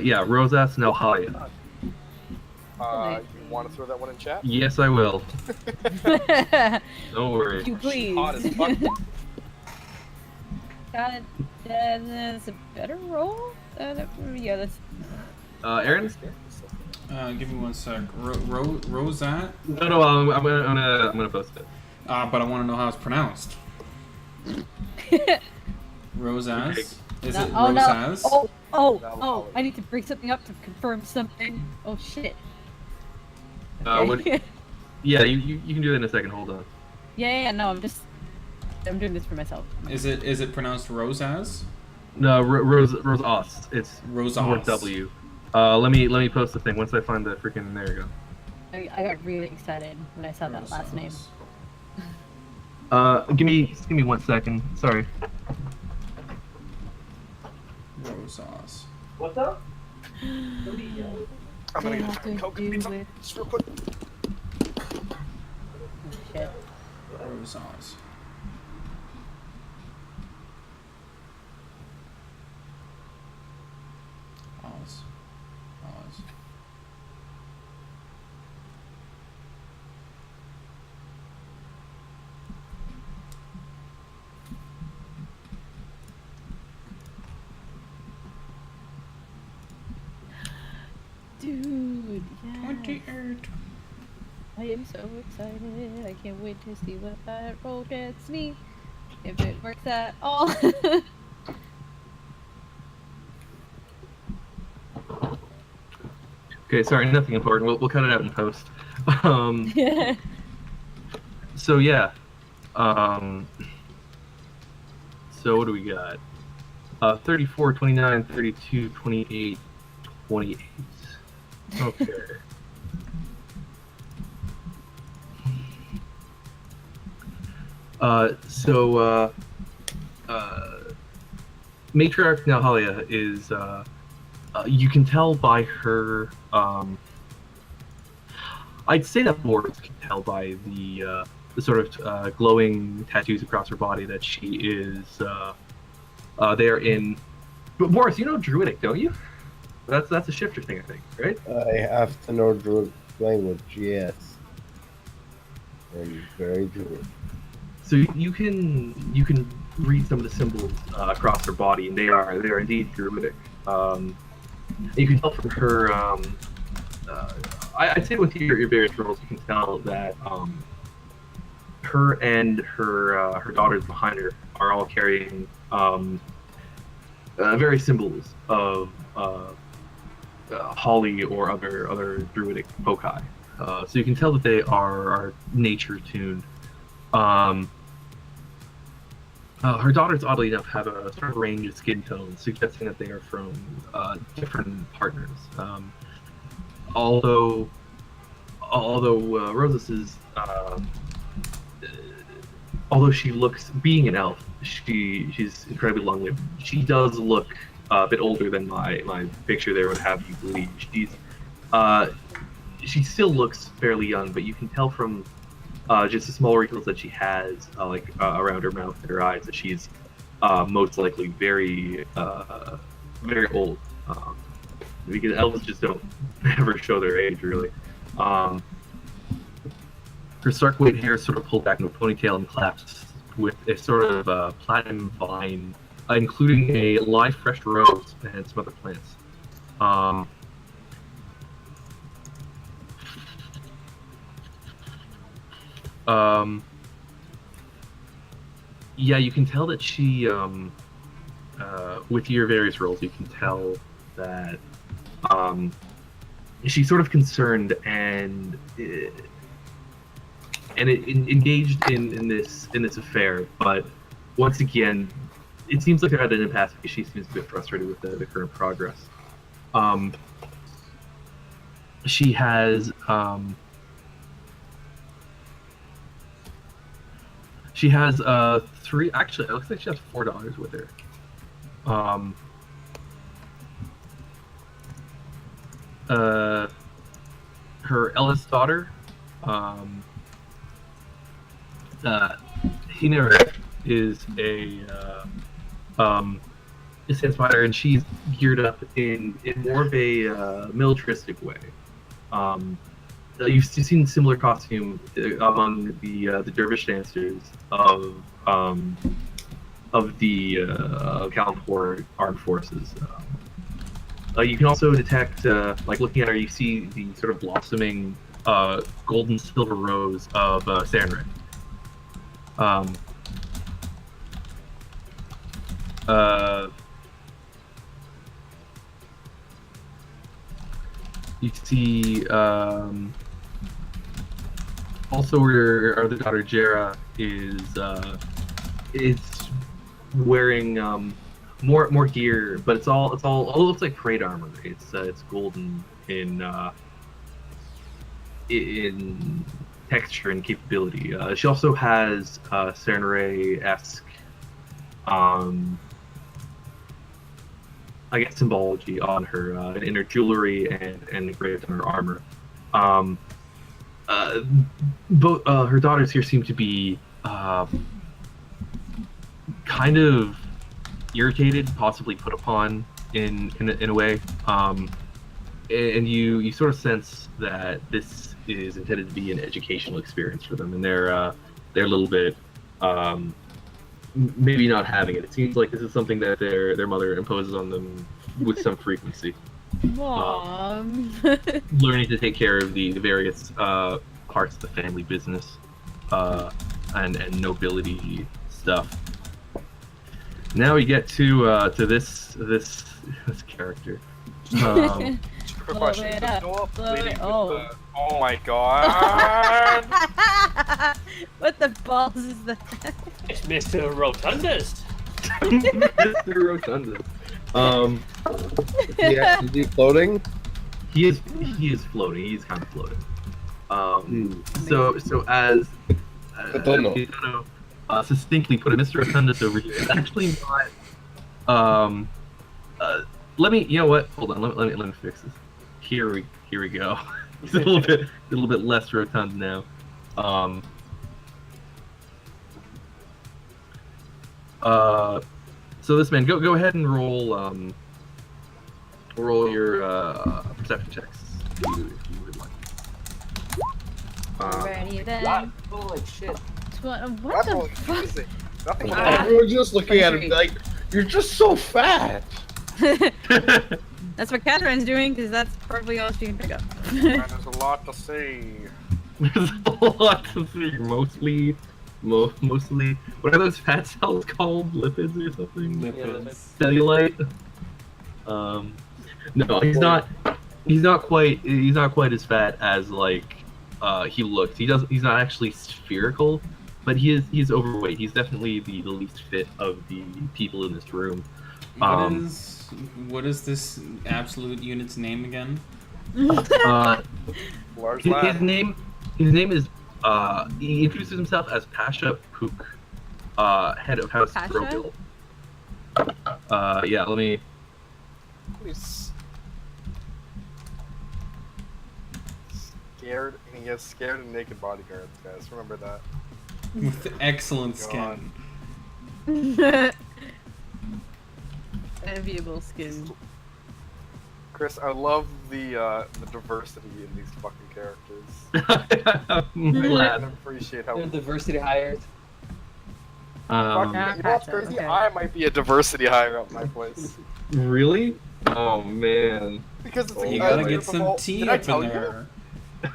Yeah, Rosas Nalhalia. You want to throw that one in chat? Yes, I will. Don't worry. You please. Hot as fuck. God, that's a better roll. Yeah, that's. Aaron? Give me one sec. Rosat? No, I'm gonna post it. But I want to know how it's pronounced. Rosaz? Is it Oh no! Rosaz? Oh! I need to bring something up to confirm something. Oh shit. Okay. Yeah, you can do it in a second. Hold on. Yeah. No, I'm doing this for myself. Is it pronounced Rosaz? No, Rose Ost. It's Rosas. with W. Let me post the thing once I find the freaking. There you go. I got really excited when I saw that last name. Give me 1 second. Sorry. Rosas. What's up? I'm gonna get a Coke and pizza. Just real quick. Shit. Rosas. Oz. Dude, yeah. 28. I am so excited. I can't wait to see what that roll gets me. If it works at all. Okay, sorry, nothing important. We'll cut it out in post. Yeah. So yeah. So what do we got? 34, 29, 32, 28, 28. Okay. Matriarch Nalhalia is, you can tell by her, I'd say that Boris can tell by the sort of glowing tattoos across her body that she is there in. But Boris, you know Druidic, don't you? That's a shifter thing, I think, right? I have to know Druid language, yes. I'm very Druid. So you can read some of the symbols across her body, and they are indeed Druidic. You can tell from her. I'd say with your various roles, you can tell that her and her daughters behind her are all carrying various symbols of holly or other druidic foci. So you can tell that they are nature tuned. Her daughters, oddly enough, have a sort of range of skin tones, suggesting that they are from different partners. Although Rosas is, although she looks, being an elf, she's incredibly long-lived. She does look a bit older than my picture there would have you believe. She still looks fairly young, but you can tell from just the small wrinkles that she has, around her mouth and her eyes, that she's most likely very old. Because elves just don't ever show their age, really. Her stark white hair is sort of pulled back in a ponytail and clasped with a sort of platinum vine, including a live fresh rose and some other plants. Yeah, you can tell that she, with your various roles, you can tell that she's sort of concerned and engaged in this affair. But once again, it seems like they're at an impasse because she seems a bit frustrated with the current progress. She has three. Actually, it looks like she has 4 daughters with her. Her eldest daughter, Hinera, is a sand spider, and she's geared up in more of a militaristic way. You've seen similar costume among the dervish dancers of Kalimdor armed forces. You can also detect, like looking at her, you see the sort of blossoming golden silver rose of Sanre. You see also her other daughter Jera is wearing more gear, but it looks like plate armor. It's golden in texture and capability. She also has Sanre-esque I guess symbology on her in her jewelry and engraved on her armor. Both her daughters here seem to be kind of irritated, possibly put upon in a way. And you sort of sense that this is intended to be an educational experience for them, and they're a little bit maybe not having it. It seems like this is something that their mother imposes on them with some frequency. Mom. Learning to take care of the various parts of the family business and nobility stuff. Now we get to this character. Quick Blow question. it The up, door blow leading it- with oh. the- oh my god! What the balls is that? It's Mr. Rotundus. Mr. Rotunda. Is he floating? He is floating. He's kind of floating. So as Rotundo. he's gonna succinctly put it, Mr. Rotundus over here. It's actually not. Let me. You know what? Hold on. Let me fix this. Here we go. He's a little bit less rotund now. So this man, go ahead and roll your perception checks if you would like. Ready then. What? Holy shit. What That's the all fuck? confusing. Nothing Everyone's just looking at him like, you're just so fat. That's what Catherine's doing, because that's probably all she can pick up. There's a lot to see. There's a lot to see. Mostly, what are those fat cells called? Lipids or something? Lipids. Cellulite. No, he's not quite as fat as like he looks. He's not actually spherical, but he is overweight. He's definitely the least fit of the people in this room. What is this absolute unit's name again? Large His lad. name is he introduces himself as Pasha Pook, head of House Pasha? Brobil. Yeah, let me. He's scared. He has scared and naked bodyguards, guys. Remember that. With excellent God. skin. Enviable skin. Chris, I love the diversity in these fucking characters. I'm I glad. appreciate how. They're diversity hires. Fuck, Yeah, you know what's gotcha, crazy? okay. I might be a diversity hire at my place Really? Oh man. because it's a You a gotta group get of some all- tea Did I up tell in you? there.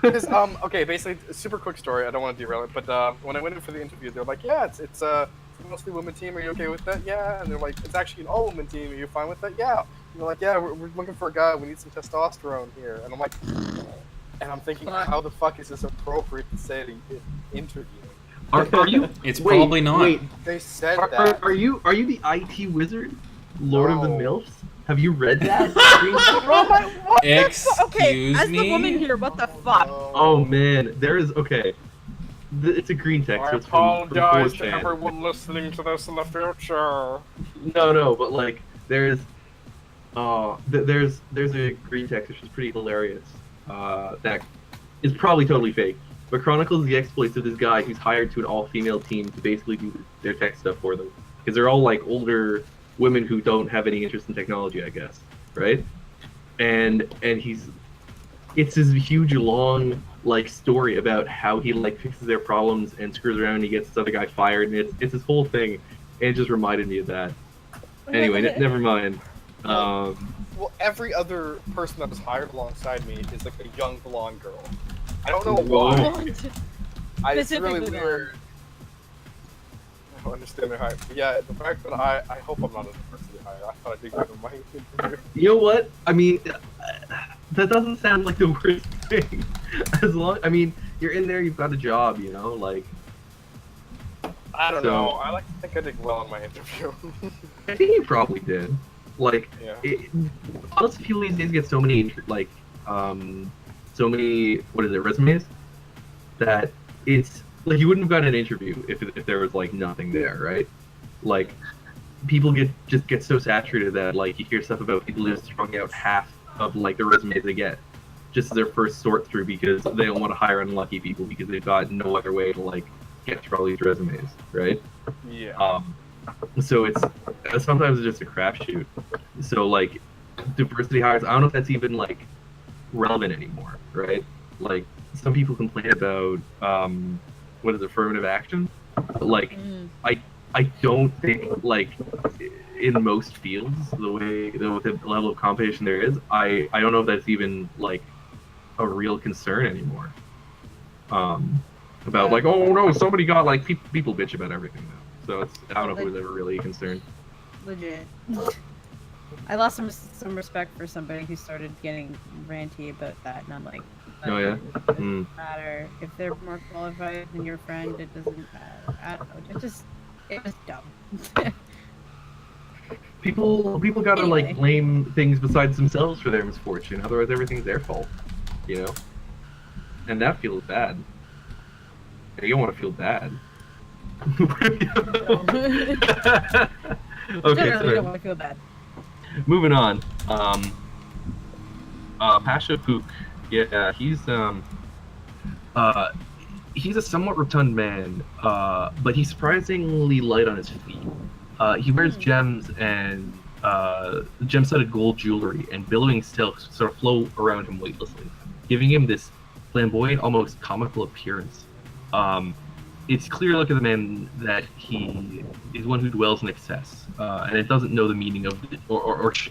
Because okay, basically, a super quick story. I don't want to derail it, but when I went in for the interview, they're like, "Yeah, it's a mostly women team. Are you okay with that?" Yeah, and they're like, "It's actually an all women team. Are you fine with that?" Yeah. And they're like, "Yeah, we're looking for a guy. We need some testosterone here." And I'm like, and I'm thinking, Fuck. how the fuck is this appropriate to say at an interview? Are you? It's Wait, probably not. Wait, They said are, that. are you the IT wizard, Lord of the No. Milfs? Have you read that? Oh my, what the fuck? Okay, Excuse as the woman me? here, what the fuck? Oh man, there is okay. It's a green text. I So it's from apologize to 4chan. everyone listening to this in the future. No, but like there's a green text which is pretty hilarious. That is probably totally fake, but chronicles the exploits of this guy who's hired to an all-female team to basically do their tech stuff for them, because they're all like older women who don't have any interest in technology, I guess, right? And it's this huge long like story about how he like fixes their problems and screws around and he gets this other guy fired, and it's this whole thing. It just reminded me of that. Anyway, never mind. Well, every other person that was hired alongside me is like a young blonde girl. I don't know Whoa. why. It's really Specifically weird. I don't understand their hire. But yeah, the fact that I hope I'm not a diversity hire. I thought I did good in my interview. You know what? I mean, that doesn't sound like the worst thing. As long, I mean, you're in there, you've got a job, you know, like. I don't So- know. I like to think I did well in my interview. I think you probably did. Like, Yeah. honestly, people these days get so many, like, so many, what is it, resumes, that it's, like, you wouldn't have gotten an interview if there was, like, nothing there, right? Like, people just get so saturated that, like, you hear stuff about people just throwing out half of, like, the resumes they get, just as their first sort through, because they don't want to hire unlucky people because they've got no other way to, like, get through all these resumes, right? Yeah. So it's sometimes it's just a crapshoot. So like diversity hires, I don't know if that's even like relevant anymore, right? Like some people complain about what is affirmative action, but like I don't think like in most fields with the level of competition there is, I don't know if that's even like a real concern anymore. About like, oh no, somebody got like people bitch about everything now. So it's, I don't know who's ever really concerned. Legit. I lost some respect for somebody who started getting ranty about that, and I'm like, Oh yeah. it doesn't matter if they're more qualified than your friend. It doesn't matter. I don't know. It was dumb. People gotta like blame things besides themselves for their misfortune. Otherwise, everything's their fault. You know. And that feels bad. You don't want to feel bad. Okay, Generally, don't so want to feel bad. moving on. Pasha Pook. Yeah, he's a somewhat rotund man, but he's surprisingly light on his feet. He wears gems and gem-studded gold jewelry, and billowing silks sort of flow around him weightlessly, giving him this flamboyant, almost comical appearance. It's clear look at the man that he is one who dwells in excess, and it doesn't know the meaning of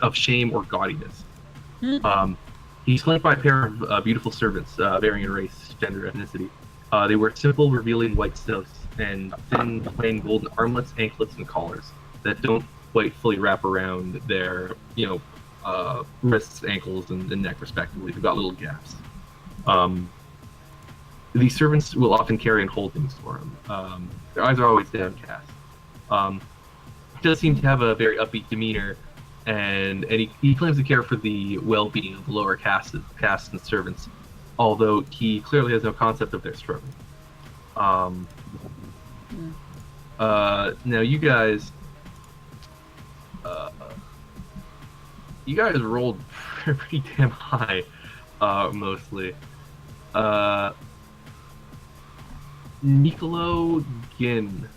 of shame or gaudiness. He's flanked by a pair of beautiful servants, varying in race, gender, ethnicity. They wear simple, revealing white silks and thin, plain golden armlets, anklets, and collars that don't quite fully wrap around their, wrists, ankles, and neck, respectively. They've got little gaps. These servants will often carry and hold things for him. Their eyes are always downcast. He does seem to have a very upbeat demeanor, and he claims to care for the well-being of the lower castes and servants, although he clearly has no concept of their struggle. Now you guys rolled pretty damn high, mostly. Nicolo Gin.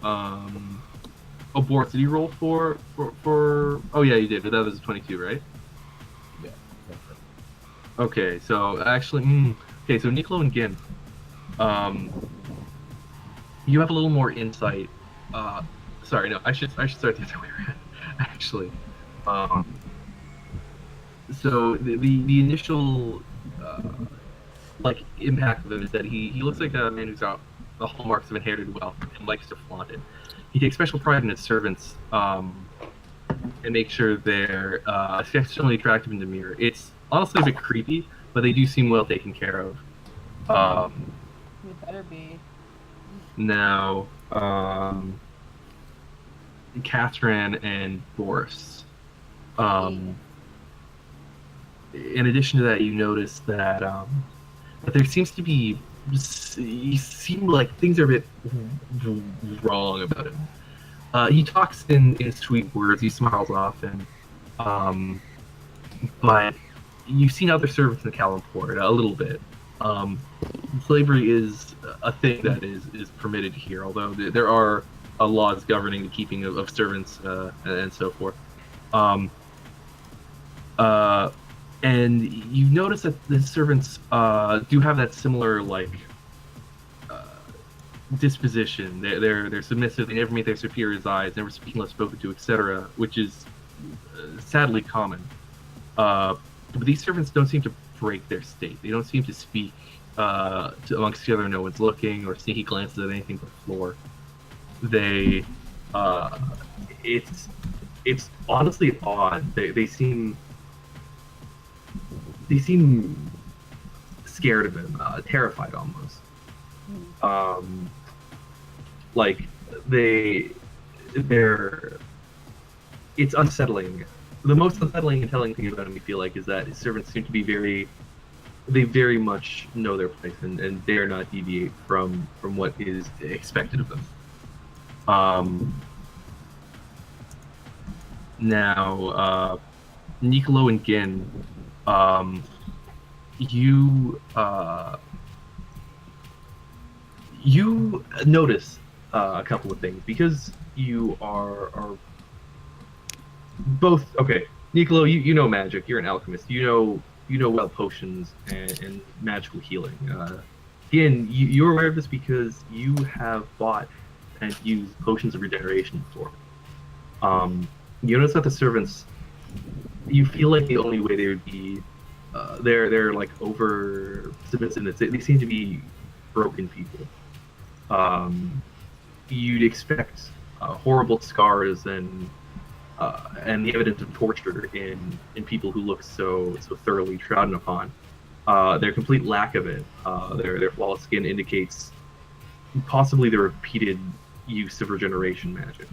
Boris, did you roll for? Oh yeah, you did. But that was 22, right? Yeah. Okay, so actually, okay, so Nicolo and Gin. You have a little more insight. Sorry, no, I should start the other way around. Actually, so the initial like impact of him is that he looks like a man who's got the hallmarks of inherited wealth and likes to flaunt it. He takes special pride in his servants and makes sure they're exceptionally attractive and demure. It's honestly a bit creepy, but they do seem well taken care of. You better be. Now, Catherine and Boris. In addition to that, you notice that that there seems to be, you seem like things are a bit wrong about him. He talks in sweet words, he smiles often, but you've seen other servants in the Calimport a little bit. Slavery is a thing that is permitted here, although there are laws governing the keeping of servants and so forth. And you notice that the servants do have that similar disposition. They're submissive. They never meet their superior's eyes. Never speak unless spoken to, etc. Which is sadly common. But these servants don't seem to break their state. They don't seem to speak amongst each other. No one's looking, or sneaky glances at anything but the floor. They, it's honestly odd. They seem scared of him, terrified almost. Like they're. It's unsettling. The most unsettling and telling thing about him, I feel like, is that his servants seem to be they very much know their place and dare not deviate from what is expected of them. Now, Nicolo and Gin, you notice a couple of things because you are both okay. Nicolo, you know magic. You're an alchemist. You know well potions and magical healing. Again, you're aware of this because you have bought and used potions of regeneration before. You notice that the servants, you feel like the only way they would be, they're like over submissiveness. They seem to be broken people. You'd expect horrible scars and the evidence of torture in people who look so thoroughly trodden upon. Their complete lack of it, their flawless skin indicates possibly the repeated use of regeneration magic.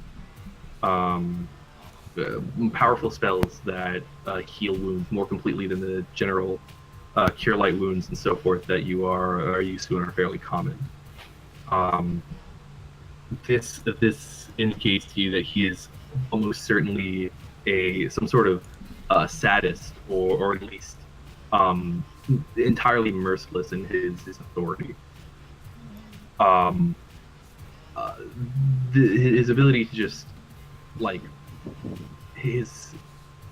Powerful spells that heal wounds more completely than the general cure light wounds and so forth that you are used to and are fairly common. This indicates to you that he is almost certainly some sort of sadist, or at least entirely merciless in his authority. His ability to just like his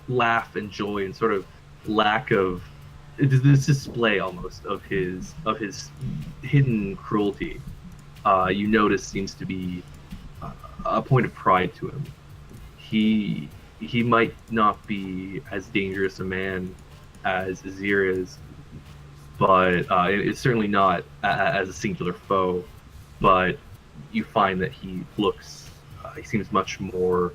laugh and joy and sort of lack of this display almost of his hidden cruelty, you notice seems to be a point of pride to him. He might not be as dangerous a man as Azir is, but it's certainly not as a singular foe. But you find that he seems much more,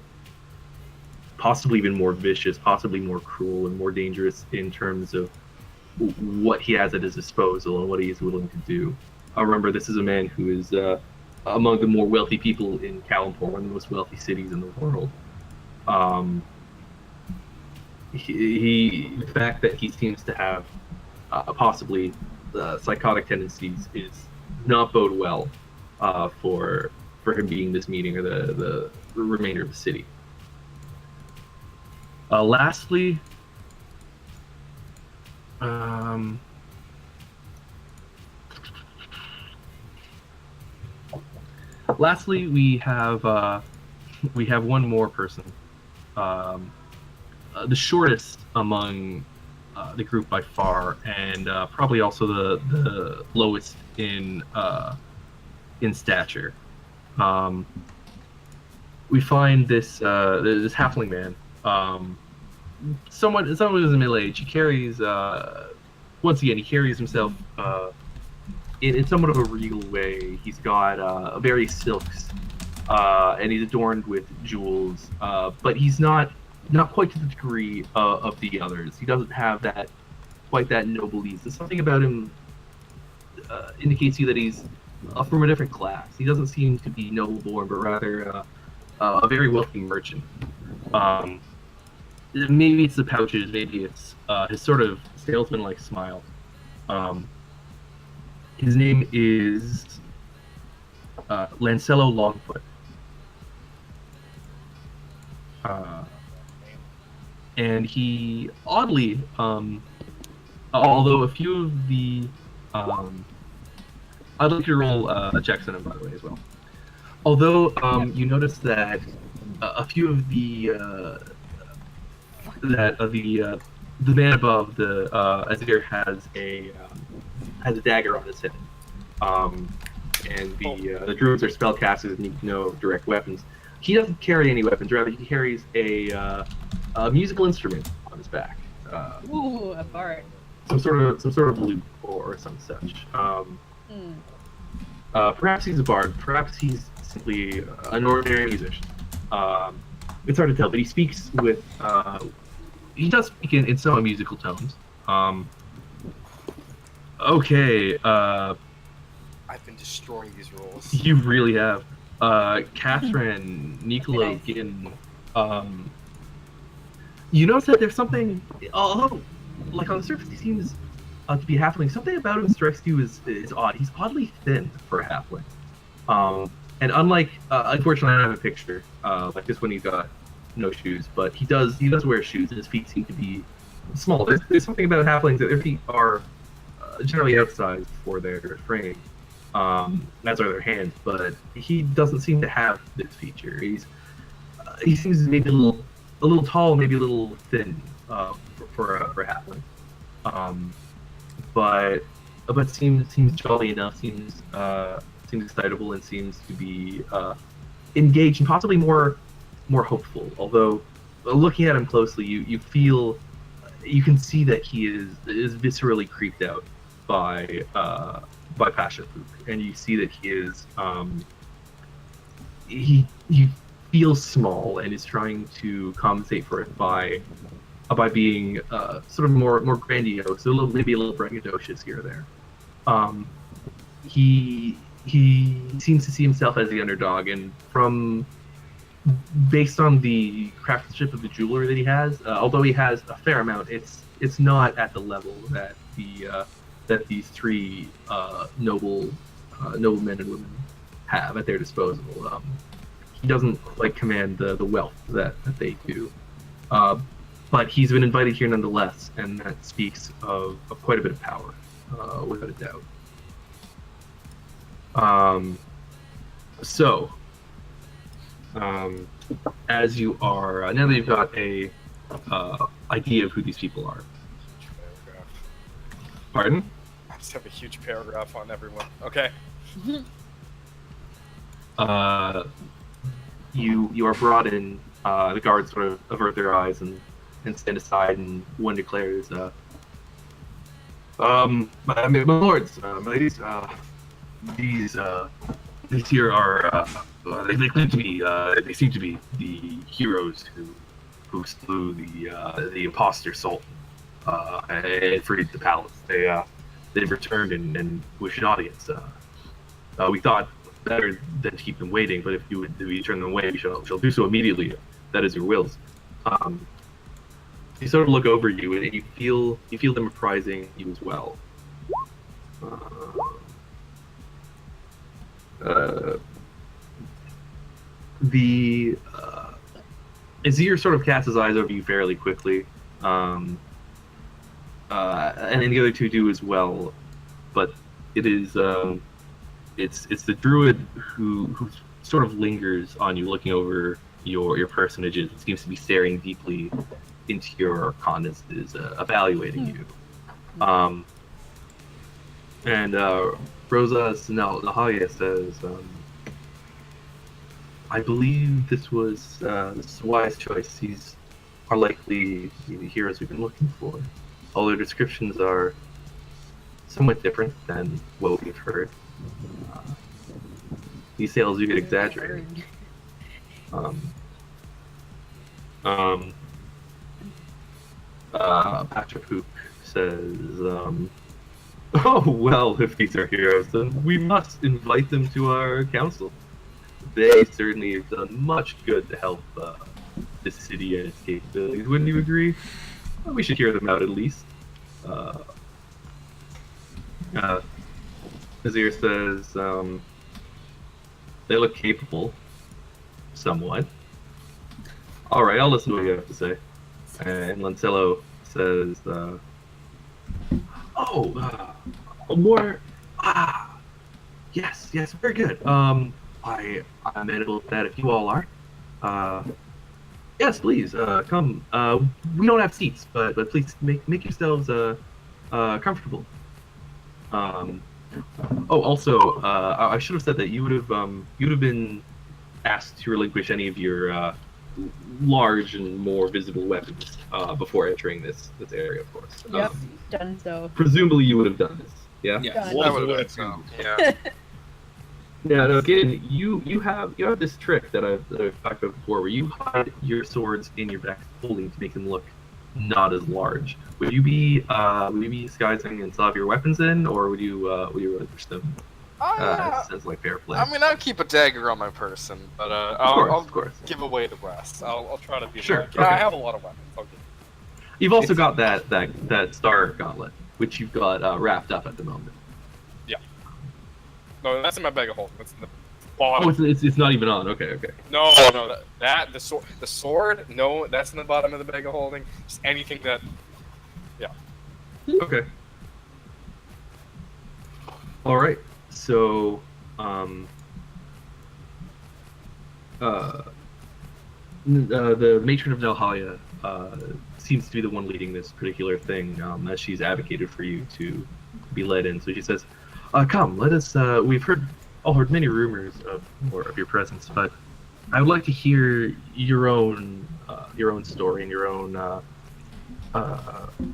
possibly even more vicious, possibly more cruel and more dangerous in terms of what he has at his disposal and what he is willing to do. Remember, this is a man who is among the more wealthy people in Kalimpor, one of the most wealthy cities in the world. The fact that he seems to have possibly psychotic tendencies is not bode well for him being this meeting or the remainder of the city. Lastly, we have one more person, the shortest among the group by far, and probably also the lowest in stature. We find this halfling man, someone who's in middle age. He carries he carries himself in somewhat of a regal way. He's got various silks, and he's adorned with jewels, but he's not quite to the degree of the others. He doesn't have quite that noble ease. There's something about him indicates to you that he's from a different class. He doesn't seem to be noble born, but rather a very wealthy merchant. Maybe it's the pouches, maybe it's his sort of salesman-like smile. His name is Lancello Longfoot. And he, oddly, although a few of the... I'd like you to roll checks on him, by the way, as well. Although you notice that a few of the man above the Azir has a dagger on his hip. and the druids are spellcasters and need no direct weapons. He doesn't carry any weapons. Rather, he carries a musical instrument on his back. Ooh, a bard. Some sort of lute or some such. Perhaps he's a bard. Perhaps he's simply an ordinary musician. It's hard to tell, but he speaks with. He does speak in somewhat musical tones. Okay. I've been destroying these rolls. You really have. Catherine, Nicolo, Ginn. You notice that there's something. Although, like on the surface, he seems to be a halfling. Something about him strikes you as odd. He's oddly thin for a halfling. And unlike, unfortunately, I don't have a picture like this one. He's got no shoes, but he does wear shoes, and his feet seem to be small. There's something about halflings that their feet are generally outsized for their frame, as are their hands. But he doesn't seem to have this feature. He seems maybe a little tall, maybe a little thin for a halfling. But seems jolly enough. Seems excitable, and seems to be engaged and possibly more hopeful. Although looking at him closely, you can see that he is viscerally creeped out by Pasha Fook, and you see that he is he feels small and is trying to compensate for it by being sort of more grandiose, maybe a little braggadocious here or there. He seems to see himself as the underdog, and based on the craftsmanship of the jeweler that he has, although he has a fair amount, it's not at the level that these three noble men and women have at their disposal. He doesn't quite command the wealth that they do, but he's been invited here nonetheless, and that speaks of quite a bit of power, without a doubt. As you are now that you've got a idea of who these people are. Paragraph. Pardon? I just have a huge paragraph on everyone. Okay. You are brought in. The guards sort of avert their eyes and stand aside, and one declares, my lords, my ladies, these here are, they claim to be, they seem to be the heroes who slew the imposter Sultan, and freed the palace. They've returned and wish an audience. We thought better than to keep them waiting, but if you turn them away, we shall do so immediately. That is your wills. They sort of look over you, and you feel them apprising you as well. Azir sort of casts his eyes over you fairly quickly, and then the other two do as well. But it is it's the druid who sort of lingers on you, looking over your personages. It seems to be staring deeply into your countenances, evaluating you. And Rosa Nahaya says, I believe this was a wise choice. These are likely the heroes we've been looking for. All their descriptions are somewhat different than what we've heard. These tales do get exaggerated. Patrick Hook says, oh, well, if these are heroes, then we must invite them to our council. They certainly have done much good to help the city and its capabilities. Wouldn't you agree? Well, we should hear them out at least. Azir says, they look capable, somewhat. All right, I'll listen to what you have to say. And Lancello says, more. Yes, very good. I'm amenable to that if you all are. Yes, please, come. We don't have seats, but please make yourselves comfortable. Oh, also, I should have said that you would have been asked to relinquish any of your large and more visible weapons before entering this area, of course. Yep, done so. Presumably, you would have done this. Yeah. Yes. Done. That would have been so. Yeah. Now, again, you have this trick that I've talked about before, where you hide your swords in your back holding to make them look not as large. Would you be disguising and still have your weapons in, or would you relinquish them? Sounds like fair play. I mean, I'll keep a dagger on my person, but of course. give away the rest. I'll try to be. Sure, Like, okay. I have a lot of weapons. Okay. You've also got that star gauntlet, which you've got wrapped up at the moment. No, that's in my bag of holding. That's in the Oh, bottom. it's not even on. Okay. No, the sword. No, that's in the bottom of the bag of holding. Just anything that. Okay. All right. So, the matron of Nelhalia seems to be the one leading this particular thing, as she's advocated for you to be led in. So she says, "Come, let us. We've all heard many rumors of your presence, but I would like to hear your own story and your own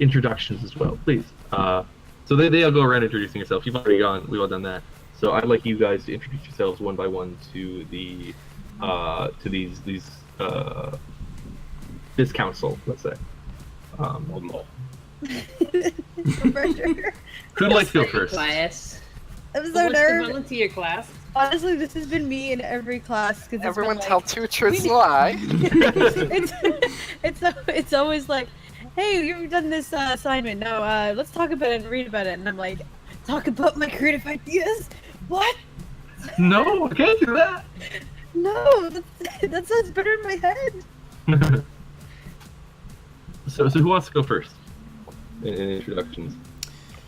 introductions as well, please." So they all go around introducing yourself. We've all done that. So I'd like you guys to introduce yourselves one by one to the this council, let's say. For sure. Who'd like to go first? Class. I'm so Who wants to nervous. volunteer, class? Honestly, this has been me in every class. Cause Everyone it's been tell like, two truths lie. it's always like, hey, you've done this assignment. Now let's talk about it and read about it. And I'm like, talk about my creative ideas? What? No, I can't do that. No, that sounds better in my head. So who wants to go first in introductions?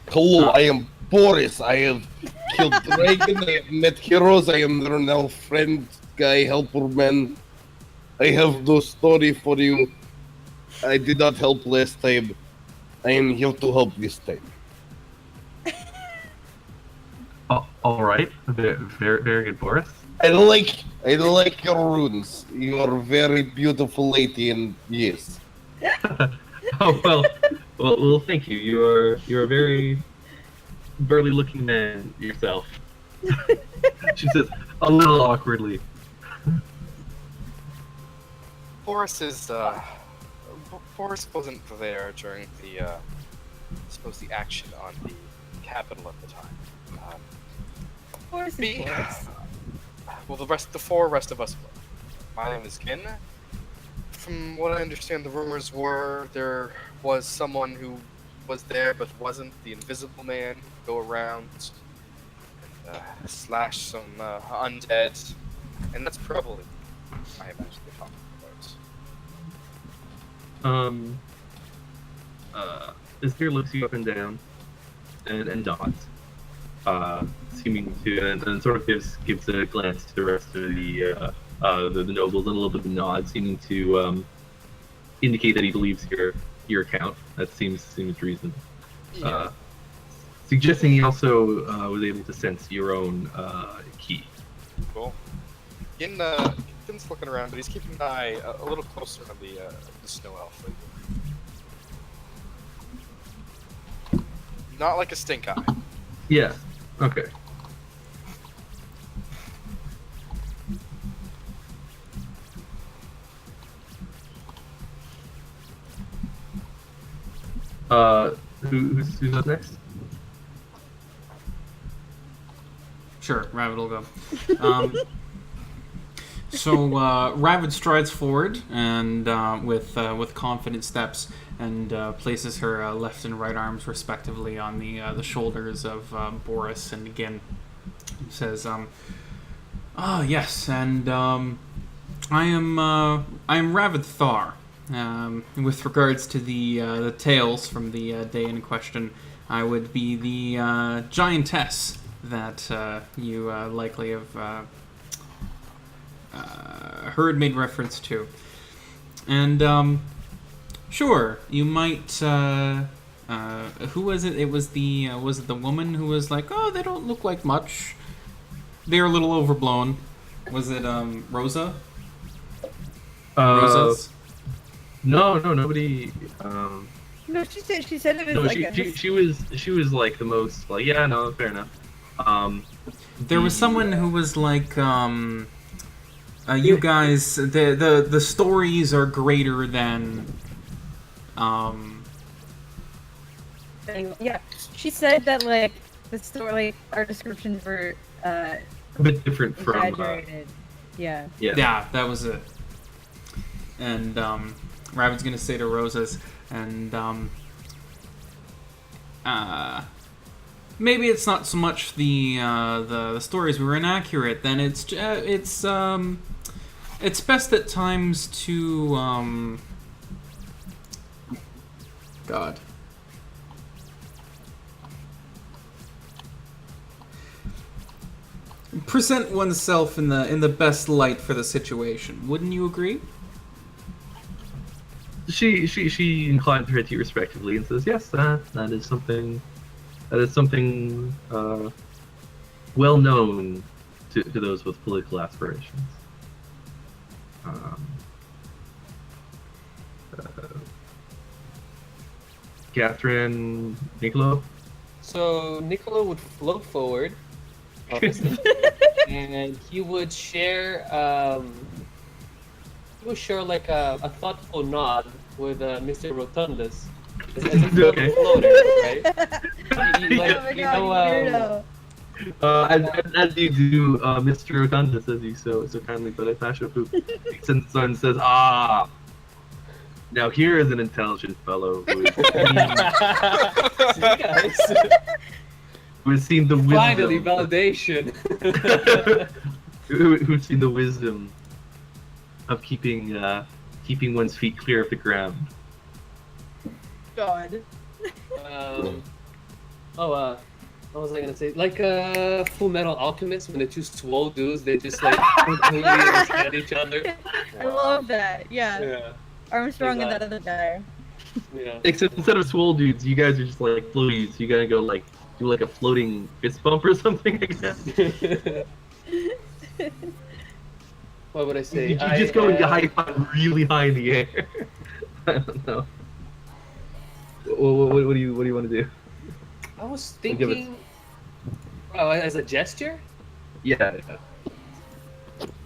Hello, I am Boris. I have killed dragon. I have met heroes. I am their now friend, guy, helper, man. I have no story for you. I did not help last time. I am here to help this time. Oh, all right, very good, Boris. I like your runes. You are a very beautiful lady, and yes. Oh well, thank you. You're a very burly looking man yourself. She says a little awkwardly. Boris wasn't there during the action on the capital at the time. Of course, Me? of course. Well, the four rest of us were. My name is Gin. From what I understand, the rumors were there was someone who was there but wasn't, the Invisible Man, go around and slash some undead, and that's probably, I imagine, they're talking about. Isir looks you up and down, and nods, seeming to, and sort of gives a glance to the rest of the nobles and a little bit of a nod, seeming to indicate that he believes your account. That seems reasonable. Yeah. Suggesting he also was able to sense your own key. Cool. Gin's looking around, but he's keeping an eye a little closer on the snow elf. Not like a stink eye. Yeah. Okay. Who's up next? Sure, Ravid will go. So Ravid strides forward and with confident steps and places her left and right arms respectively on the shoulders of Boris and again says, yes, and I am Ravid Thar. With regards to the tales from the day in question, I would be the giantess that you likely have heard made reference to. And sure, you might who was it? It was the woman who was like, oh, they don't look like much. They're a little overblown. Was it Rosa? Rosas? No, nobody. No, she said it was No, like she was like the most like, yeah, no, fair enough. There was someone who was like, you guys, the stories are greater than, yeah. She said that like the story, like our descriptions were a bit different from. exaggerated. Yeah. Yeah, that was it. And Raven's gonna say to Rosas, and maybe it's not so much the stories were inaccurate. Then it's best at times to God. Present oneself in the best light for the situation. Wouldn't you agree? She inclines her head to you respectively and says, yes, that is something well known to those with political aspirations. Catherine, Niccolo? So Niccolo would float forward, obviously, and he would share like a thoughtful nod with Mr. Rotundus. As a Okay. floater, right? As you do, Mr. Rotundus, as you so kindly put it, Pasha Poop, sends and says, ah, now here is an intelligent fellow who is who's seen the wisdom. Finally, validation. Who's seen the wisdom of keeping one's feet clear of the ground. God. What was I gonna say? Like Full Metal Alchemist, when the two swole dudes, they just like completely understand each other. I love that. Yeah. Yeah. Armstrong and that other guy. Yeah. Except instead of swole dudes, you guys are just like floaties. You gotta go like do like a floating fist bump or something, I guess. What would I say? You just go and high five really high in the air. I don't know. What do you want to do? I was thinking. Oh, as a gesture? Yeah.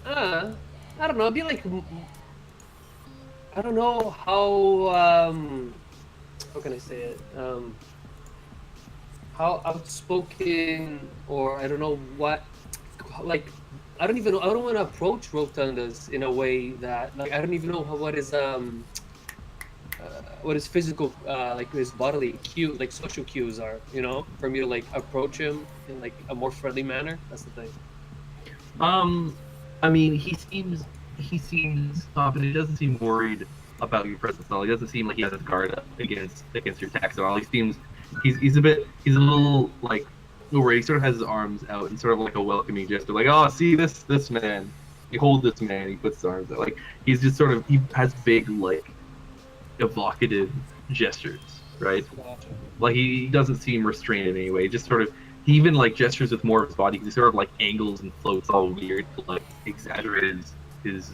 I don't know. It'd be like. I don't know how. How can I say it? How outspoken, or I don't know what. Like, I don't even know. I don't want to approach Rotundus in a way that, like, I don't even know what his physical, like his bodily cue, like social cues are, you know, for me to like approach him in like a more friendly manner. That's the thing. I mean, he seems confident. He doesn't seem worried about your presence at all. He doesn't seem like he has his guard up against your attacks at all. He seems he's a little like where he sort of has his arms out and sort of like a welcoming gesture, like, oh, see this man, behold this man. He puts his arms out, like he's just sort of, he has big like evocative gestures, right? Like he doesn't seem restrained in any way. Just sort of, he even like gestures with more of his body. He sort of like angles and floats all weird to like exaggerate his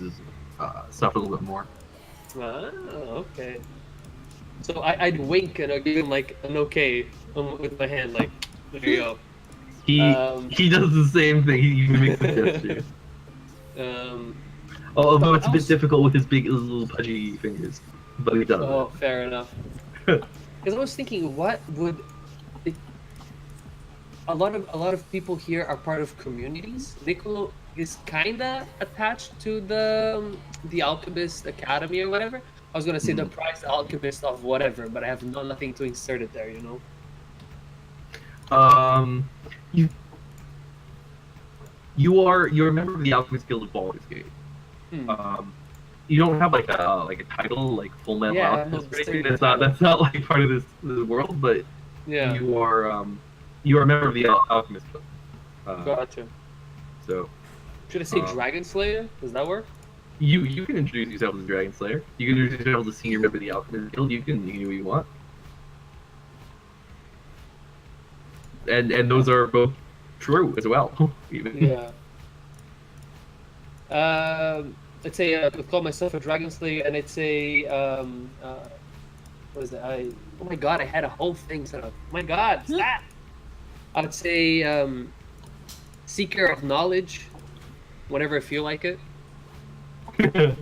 stuff a little bit more. Oh, okay. So I'd wink and I'd give him like an okay with my hand, like, there you go. He does the same thing. He even makes the gesture. Although it's a bit difficult with his big little pudgy fingers, but he does. Oh, fair enough. Because I was thinking, what would a lot of people here are part of communities. Niccolo is kinda attached to the Alchemist Academy or whatever. I was gonna say the Prize Alchemist of whatever, but I have nothing to insert it there, you know. You're a member of the Alchemist Guild of Baldur's Gate. You don't have like a title like Full Metal Alchemist or anything. That's not like part of this world, but yeah, you are a member of the Alchemist Guild. Gotcha. So should I say Dragon Slayer? Does that work? You can introduce yourself as Dragon Slayer. You can introduce yourself as a senior member of the Alchemist Guild. You can do what you want. and those are both true as well. Even. Yeah. Let's say I call myself a dragon slayer, and it's a what is it? Oh my god, I had a whole thing set up. Oh my god, stop! I would say seeker of knowledge, whenever I feel like it. It's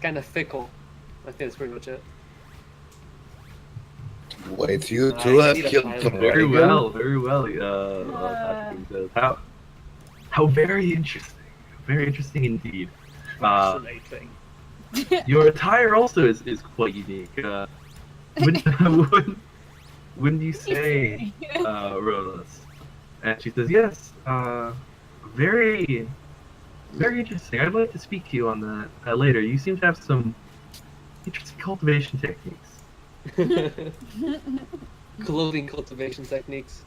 kind of fickle. I think that's pretty much it. Wait, you I two have see the killed pilot. the Very dragon? well, very well. How very interesting. Very interesting indeed. Fascinating. Your attire also is quite unique. When you say Rolos, and she says yes, very very interesting. I'd like to speak to you on that later. You seem to have some interesting cultivation techniques. Clothing cultivation techniques.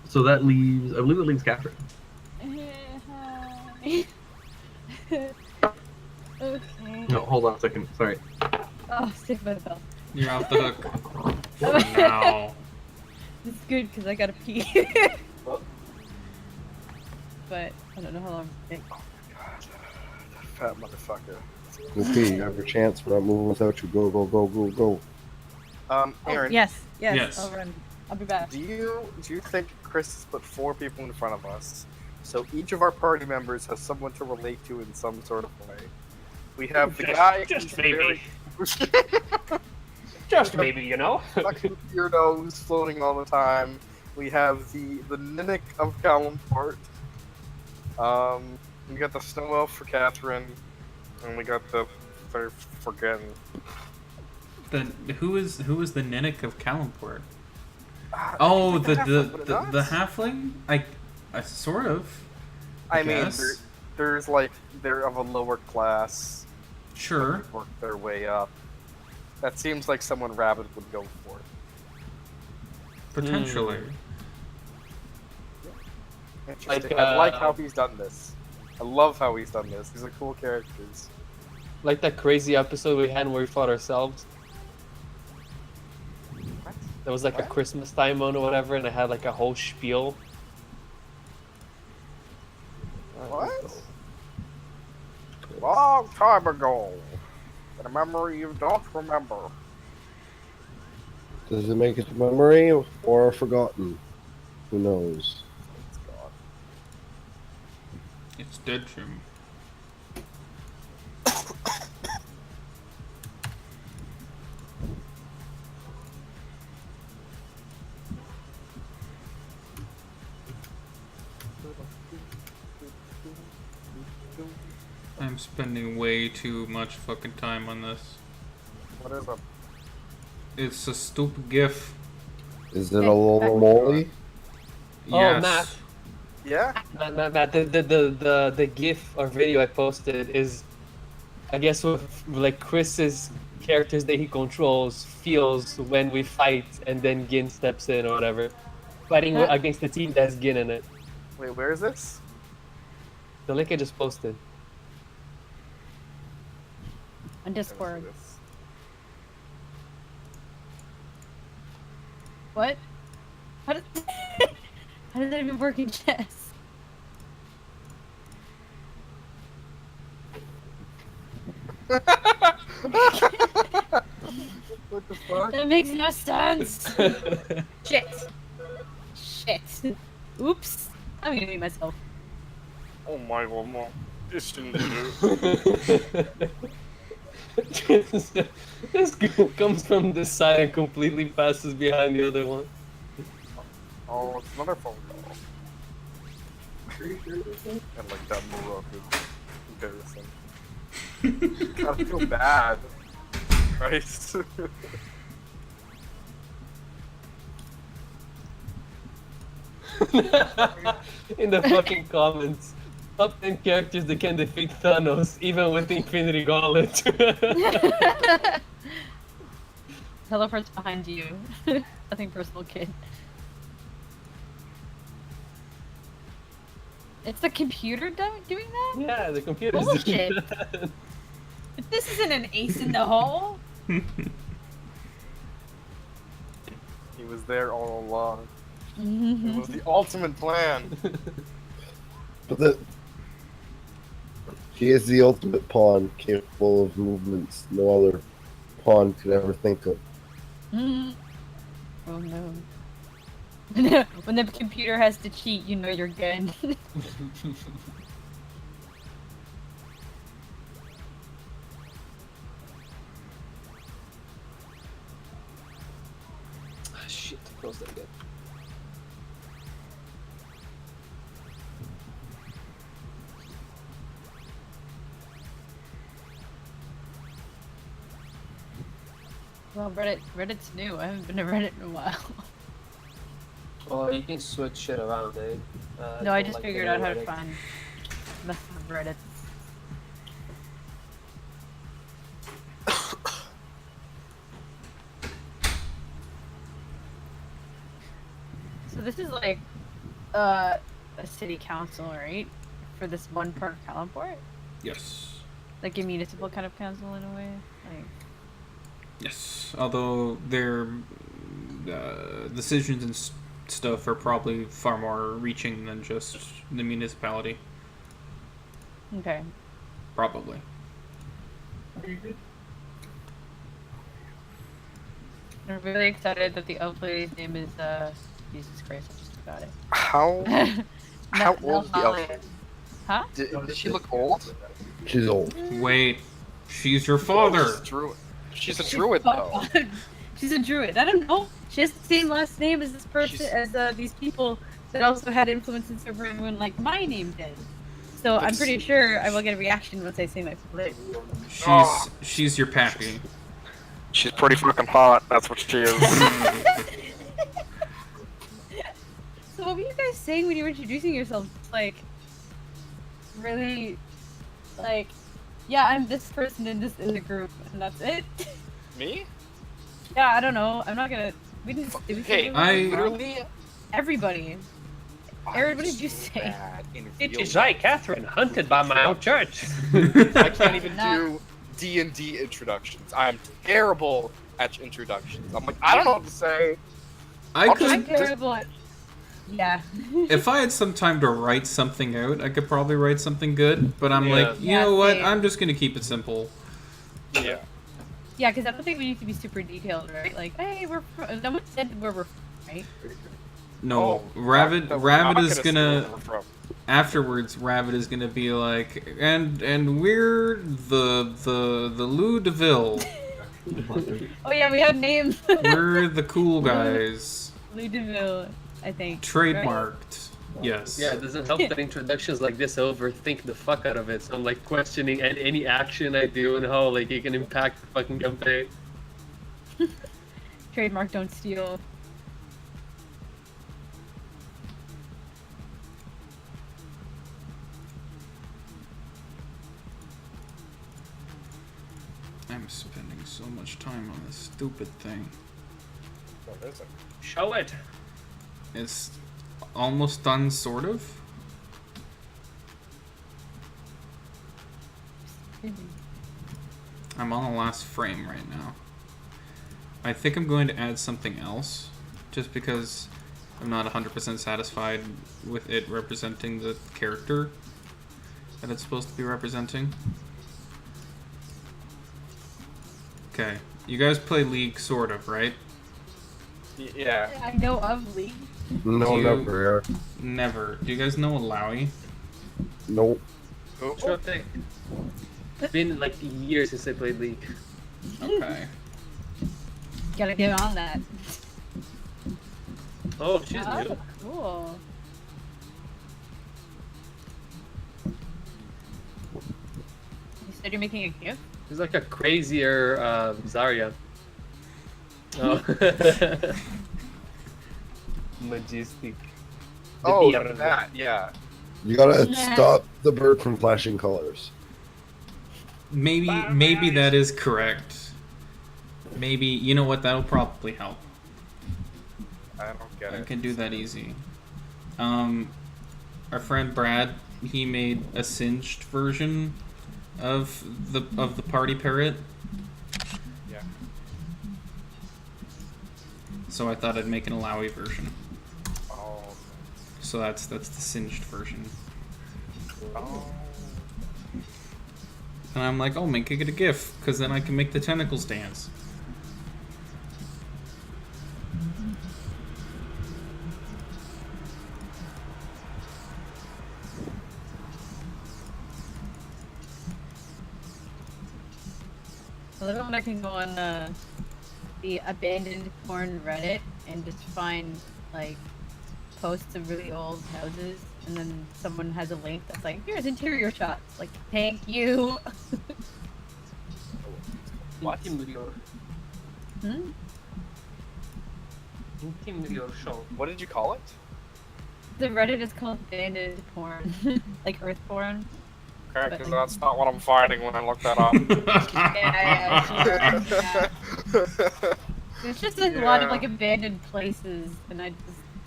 So that leaves, I believe it leaves Catherine. Okay. No, hold on a second. Sorry. Oh, save my bell. You're off the hook. For now. It's good because I gotta pee. But I don't know how long it takes. God, that fat motherfucker. Okay, you have your chance. We're not moving without you. Go, go, go, go, go. Aaron, Yes, yes, Yes. I'll run. I'll be back. do you think Chris has put 4 people in front of us, so each of our party members has someone to relate to in some sort of way? We have the guy Just who's maybe. very- Just maybe, you know. fucking weirdo who's floating all the time. We have the Ninic of Calumport. We got the Snow Elf for Catherine, and we got the forgetting. Who is the Ninic of Calumport? Oh, the halfling? I sort of. I mean, guess. there's like they're of a lower class. Sure. Work their way up. That seems like someone Rabbit would go for. Potentially. Interesting. Like, I like how he's done this. I love how he's done this. These are cool characters. Like that crazy episode we had where we fought ourselves. What? That was like a Christmas time one or whatever, and I had like a whole spiel. What? Long time ago. In a memory you don't remember. Does it make it to memory or forgotten? Who knows? It's gone. It's dead, Jim. I'm spending way too much fucking time on this. What is it? It's a stupid GIF. Is it a little molly? Oh, Yes. Matt. Yeah? Matt, the GIF or video I posted is, I guess, with like Chris's characters that he controls feels when we fight, and then Gin steps in or whatever, fighting against the team that has Gin in it. Wait, where is this? The link I just posted. On Discord. What? How does how does that even work in chess? What the fuck? That makes no sense. Shit. Shit. Oops. I'm gonna mute myself. Oh my god, mom. This didn't do. This comes from this side and completely passes behind the other one. Oh, it's another phone call. And like that Morocco comparison. Gotta feel bad. Christ. In the fucking comments. Top 10 characters that can defeat Thanos, even with the Infinity Gauntlet. Teleport's behind you. Nothing personal, kid. It's the computer doing that? Yeah, the computer's Bullshit. doing that. This isn't an ace in the hole. He was there all along. It was the ultimate plan. But he is the ultimate pawn, capable of movements no other pawn could ever think of. Oh no. When the computer has to cheat, you know you're good. Shit, close that again. Well, Reddit's new. I haven't been to Reddit in a while. Oh, you can switch shit around, eh? No, I don't just like figured the out how to Reddit. find mess with Reddit. So this is like a city council, right? For this one part of Kalimport? Yes. Like a municipal kind of council in a way? Like Yes. Although their decisions and stuff are probably far more reaching than just the municipality. okay. Probably. I'm really excited that the elf lady's name is Jesus Christ, I just forgot it. How How old is the elf? Huh? Did she look old? She's old. Wait. She's your father. She's a druid. She's a druid though. She's a druid. I don't know. She has the same last name as this person, She's- as these people that also had influence in Silver Moon, like my name did. So I'm pretty sure I will get a reaction once I say my full name. She's your pappy. She's pretty fucking hot. That's what she is. So what were you guys saying when you were introducing yourselves? Like, really, like, yeah, I'm this person in the group, and that's it. Me? Yeah, I don't know. I'm not gonna. We didn't. Did we say Hey, we were- literally. Everybody. Aaron, what did you I'm so say? bad in It real is I, Catherine, hunted by my own church. I can't even Nah. do D&D introductions. I'm terrible at introductions. I'm like, I don't know what to say. I I'll could, I'm terrible at. Yeah. if I had some time to write something out, I could probably write something good. But I'm Yeah. like, you Yeah, know what? same. I'm just gonna keep it simple. Yeah. Yeah, because I don't think we need to be super detailed, right? Like, hey, we're. No one said where we're from, right? No, Oh, Ravid. no, Ravid I'm is not say gonna. where we're from. Afterwards, Ravid is gonna be like, and we're the Lou DeVille. Oh yeah, we have names. We're the cool guys. Louis DeVille, I think. Trademarked. Yes. Yeah, it doesn't help that introductions like this overthink the fuck out of it. So I'm like questioning any action I do and how like it can impact the fucking campaign. Trademark, don't steal. I'm spending so much time on this stupid thing. What is it? Show it. It's almost done, sort of. I'm on the last frame right now. I think I'm going to add something else, just because I'm not 100% satisfied with it representing the character that it's supposed to be representing. Okay, you guys play League, sort of, right? Yeah. I know of Lee. No, You- never. Never. Do you guys know Alawi? Nope. Oh, Sure thing. It's been like years since I played League. Okay. Gotta get on that. Oh, she's Oh, new. cool. You said you're making a gift? She's like a crazier Zarya. Oh. Majestic. oh beer. that, yeah. You gotta Nah. stop the bird from flashing colors. Maybe that is correct. Maybe, you know what, that'll probably help. I don't get I it. can do that easy. Our friend Brad, he made a singed version of the party parrot. Yeah. so I thought I'd make an Alawi version. Oh. So that's the singed version. Oh. And I'm like, oh, make it a GIF, because then I can make the tentacles dance. I love it when I can go on the abandoned porn Reddit and just find like posts of really old houses, and then someone has a link that's like, here's interior shots. Like, thank you. What? Interior. Hmm? Interior show. What did you call it? The Reddit is called abandoned porn, like earth porn. Okay, But, because like- that's not what I'm finding when I look that up. Yeah, sure. There's just like, a lot of Yeah. like abandoned places, and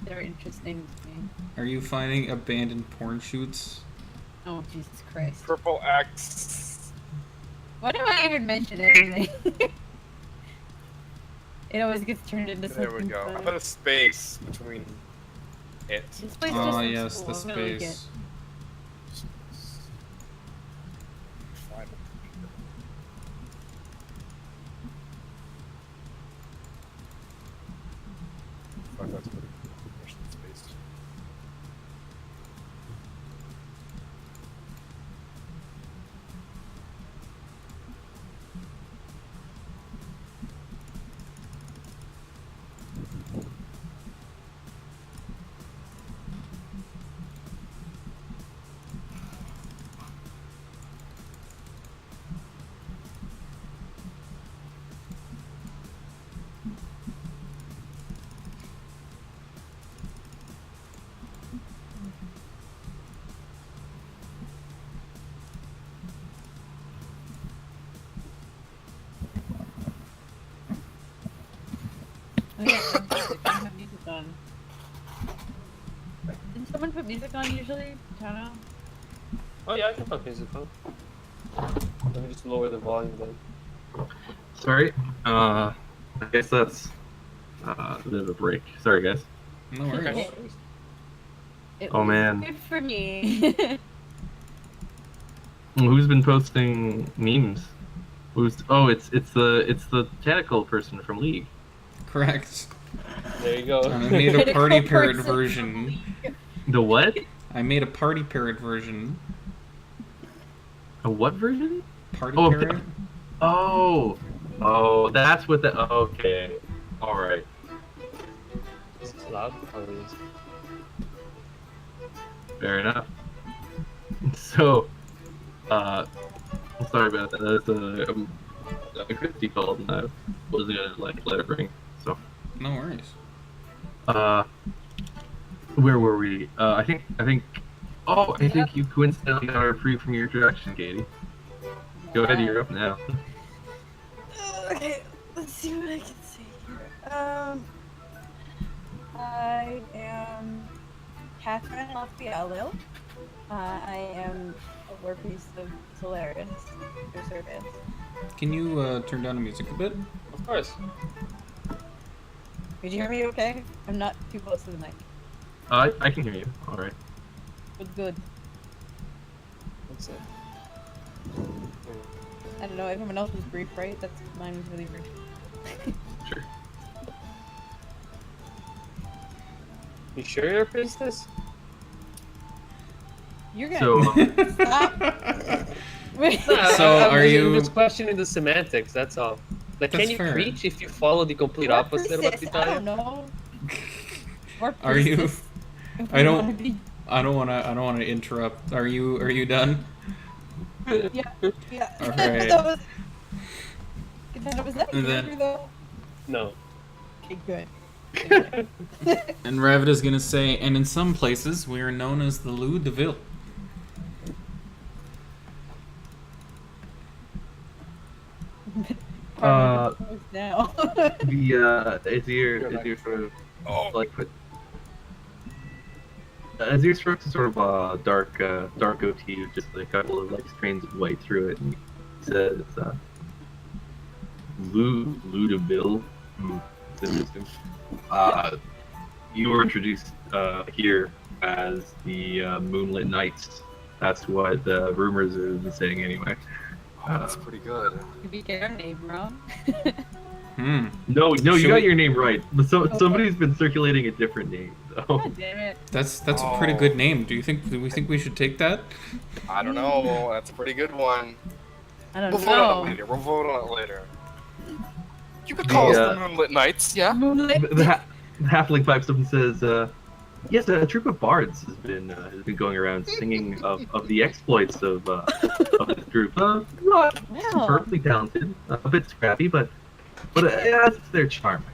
they're interesting to me. Are you finding abandoned porn shoots? Oh Jesus Christ! Triple X. Why do I even mention anything? It always gets turned into something. There we go. I fun. put a space between it. This place Oh, just looks yes, cool. the I really like it. space. Fuck, that's pretty cool. There's some space. Oh, yeah, I have music on. Didn't someone put music on usually? Tana? Oh yeah, I can put music on. Let me just lower the volume then. Sorry. I guess that's a bit of a break. Sorry, guys. No worries. Okay. It Oh, was man. good for me. Who's been posting memes? Who's? Oh, it's the tentacle person from League. Correct. There you go. I made a party Critical parrot person. version. The what? I made a party parrot version. A what version? Party Oh, parrot? Oh, that's what the. Okay, all right. Is this loud? Oh, it is. Fair enough. So, I'm sorry about that. That's Christy called, and I wasn't gonna let it ring. So, No worries. where were we? I think. Oh, I think you coincidentally got her free from your introduction, Katie. Go ahead, you're up now. Okay, let's see what I can say here. I am Catherine Lafayette. I am a warpiece of Solarius. Or Servius. Can you turn down the music a bit? Of course. Did you hear me okay? I'm not too close to the mic. I can hear you. All right. Good. That's it. I don't know, everyone else was brief, right? Mine was really brief. Sure. You sure you're a priestess? You're So, gonna stop. So, are I'm you- just questioning the semantics? That's all. Like, That's can you fair. preach if you follow the complete Or opposite of what persist, they I tell don't you? know. Or Are you- persist if I we don't- wanna be- I don't wanna interrupt. Are you done? Yeah. Alright. Was that And you, then- Andrew, though? No. Okay, good. And Ravita's gonna say, and in some places we are known as the Loup de Ville. Uh, now. Azir sort of like put. Azir strokes a sort of dark goatee with just a couple of like strains of white through it, and he says, "Ludeville, wisdom. You were introduced here as the Moonlit Knights. That's what the rumors have been saying anyway. Oh, that's pretty good. Maybe get our name wrong. No, you Should got we- your name right. But somebody's been circulating a different name, though. God damn it. That's a pretty Oh. good name. Do we think we should take that? I don't know. That's a pretty good one. I don't We'll vote on it know. later. We'll vote on it later. You could call us the Moonlit Knights, yeah? Moonlit. The halfling pipes up and says, "Yes, a troop of bards has been going around singing of the exploits of this group. Not Wow. superbly talented, a bit scrappy, but that's their charm.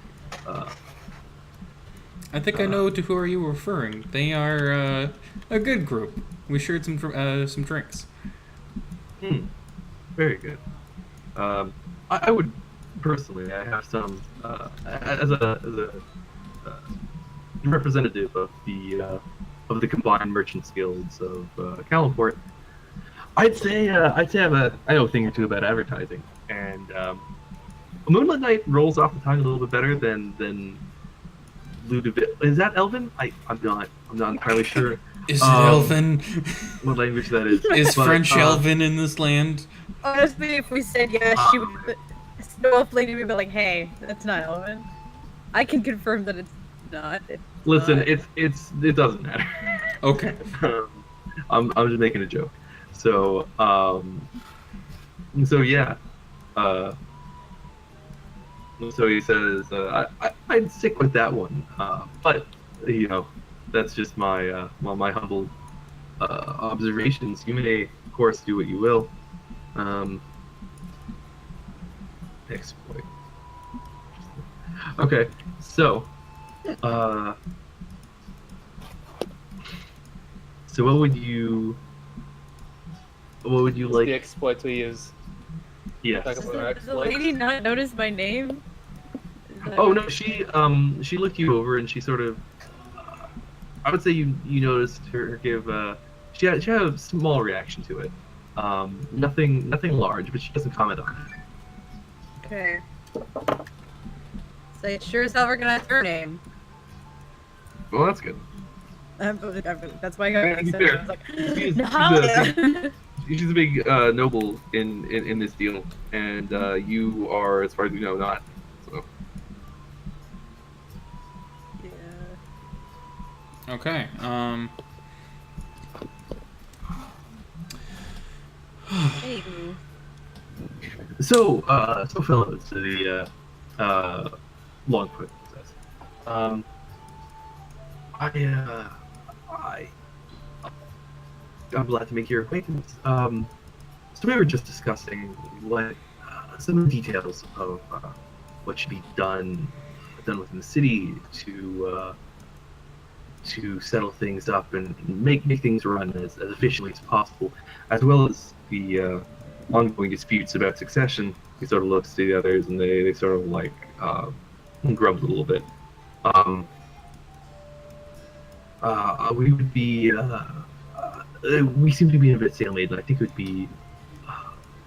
I think I know to who are you referring. They are a good group. We shared some drinks. Very good. I would personally, I have some as a representative of the combined merchants guilds of Caliport. I'd say I know a thing or two about advertising, and Moonlit Knight rolls off the tongue a little bit better than Ludovic. Is that Elven? I'm not entirely sure. Is it Elven? What language that is? Is But, French Elven in this land? Honestly, if we said yes, she would. Snow Elf Lady would be like, "Hey, that's not Elven." I can confirm that it's not. It's Listen, not. it doesn't matter. Okay. I'm just making a joke. So yeah. So he says, I'd stick with that one. But that's just my my humble observations. You may, of course, do what you will. Exploit. Okay, so so what would you The like? exploits we use. Yes. Talk Does about our the exploits. lady not notice my name? Is that- Oh no, she looked you over and she sort of, I would say you noticed her give she had a small reaction to it. Nothing large, but she doesn't comment on it. Okay. So it sure as hell recognize her name. Well, that's good. That's why I got To be excited. fair, I was like, she's Natalia! She's a big noble in this deal, and you are, as far as you know, not. So Yeah. Okay. Hey. so fellows, the Longfoot says, I'm glad to make your acquaintance. So we were just discussing what some of the details of what should be done within the city to settle things up and make things run as efficiently as possible, as well as the ongoing disputes about succession. He sort of looks to the others and they sort of like grumble a little bit. We would be we seem to be a bit stalemate, and I think it would be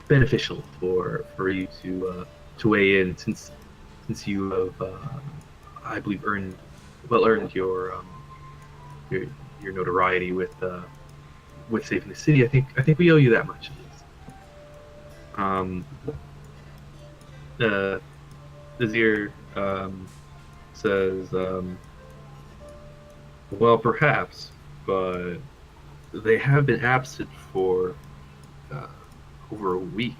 beneficial for you to weigh in since you have I believe earned your notoriety with saving the city. I think we owe you that much. Azir says, well, perhaps, but they have been absent for over a week.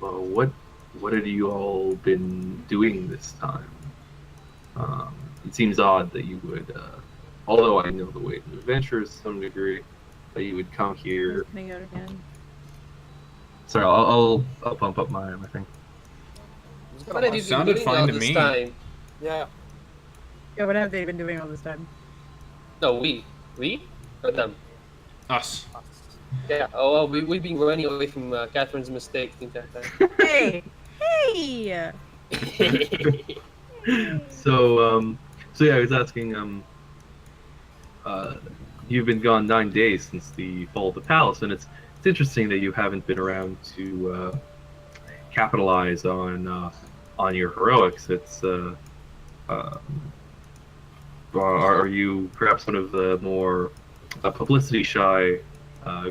What have you all been doing this time? It seems odd that you would, although I know the way to adventure to some degree, that you would come here. Opening out again. Sorry, I'll pump up my thing. What have you been Sounded doing fine all to this me. time? Yeah. Yeah, what have they been doing all this time? No, we or them. Us. Yeah. Oh well, we've been running away from Catherine's mistake the entire time. Hey! Hey! So yeah, I was asking. You've been gone 9 days since the fall of the palace, and it's interesting that you haven't been around to capitalize on your heroics. It's Um, are you perhaps one of the more publicity shy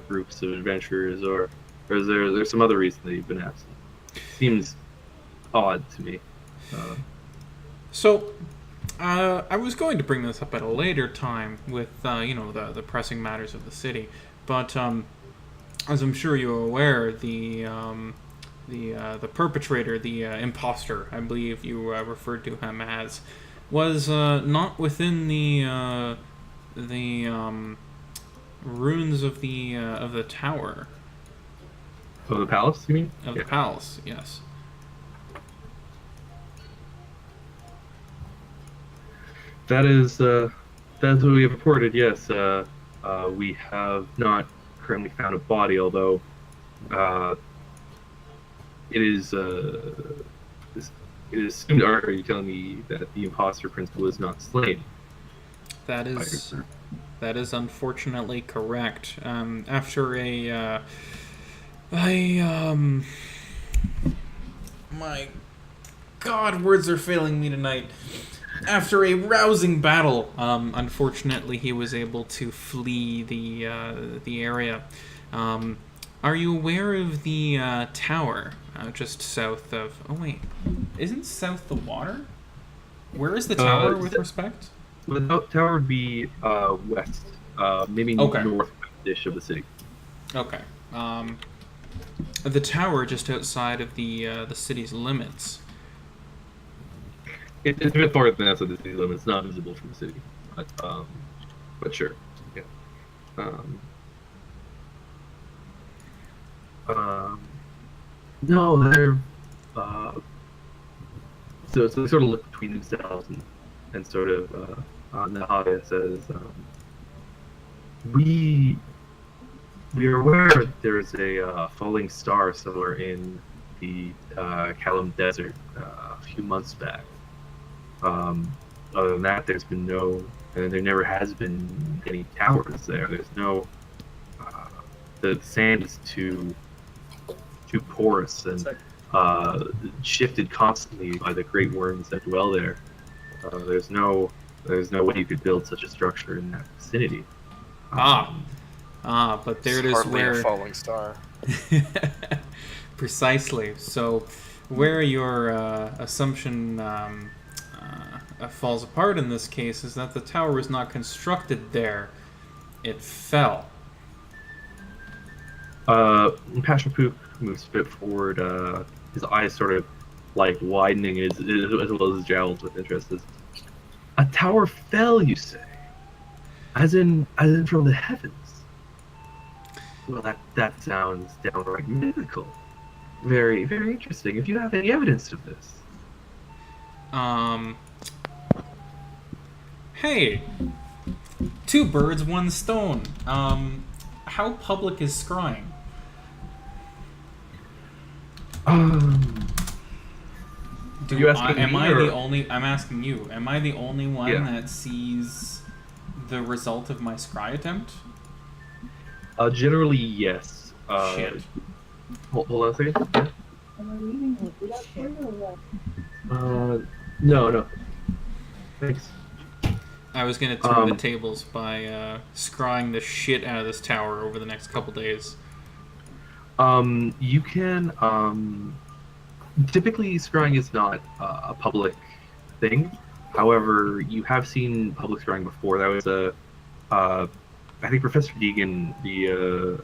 groups of adventurers, or is there's some other reason that you've been absent? Seems odd to me. So, I was going to bring this up at a later time with, the pressing matters of the city, but as I'm sure you're aware, the perpetrator, the imposter, I believe you referred to him as, was not within the ruins of the tower Oh, the palace, you mean? of the palace. Yes. That's what we have reported. Yes, we have not currently found a body, although it is it is assumed. Are you telling me that the imposter principal is not slain? That is unfortunately correct. After my God, words are failing me tonight. After a rousing battle, unfortunately, he was able to flee the area. Are you aware of the tower just south of? Oh wait, isn't south the water? Where is the tower with respect? The tower would be west, maybe Okay. northwest-ish of the city. Okay. The tower just outside of the city's limits. It's a bit farther than outside the city limits. It's not visible from the city, but sure. Yeah. No, they're so they sort of look between themselves and sort of Nahaya says, we are aware that there's a falling star somewhere in the Kalam Desert a few months back. Other than that, there's been there never has been any towers there. There's no, the sand is too porous and shifted constantly by the great worms that dwell there. There's no way you could build such a structure in that vicinity. But there it is Hardly where a falling star. precisely. So, where your assumption falls apart in this case is that the tower was not constructed there; it fell. Pashapuk moves a bit forward, his eyes sort of like widening as well as his jowls with interest. A tower fell, you say? As in from the heavens? Well, that sounds downright mythical. Very, very interesting. If you have any evidence of this. Hey, two birds, one stone. How public is scrying? You asking am me, I or- the only? I'm asking you. Am I the only one Yeah. that sees the result of my scry attempt? Generally, yes. Shit. Hold on a second. No. Thanks. I was gonna turn the tables by scrying the shit out of this tower over the next couple days. You can. Typically, scrying is not a public thing. However, you have seen public scrying before. That was I think Professor Deegan, the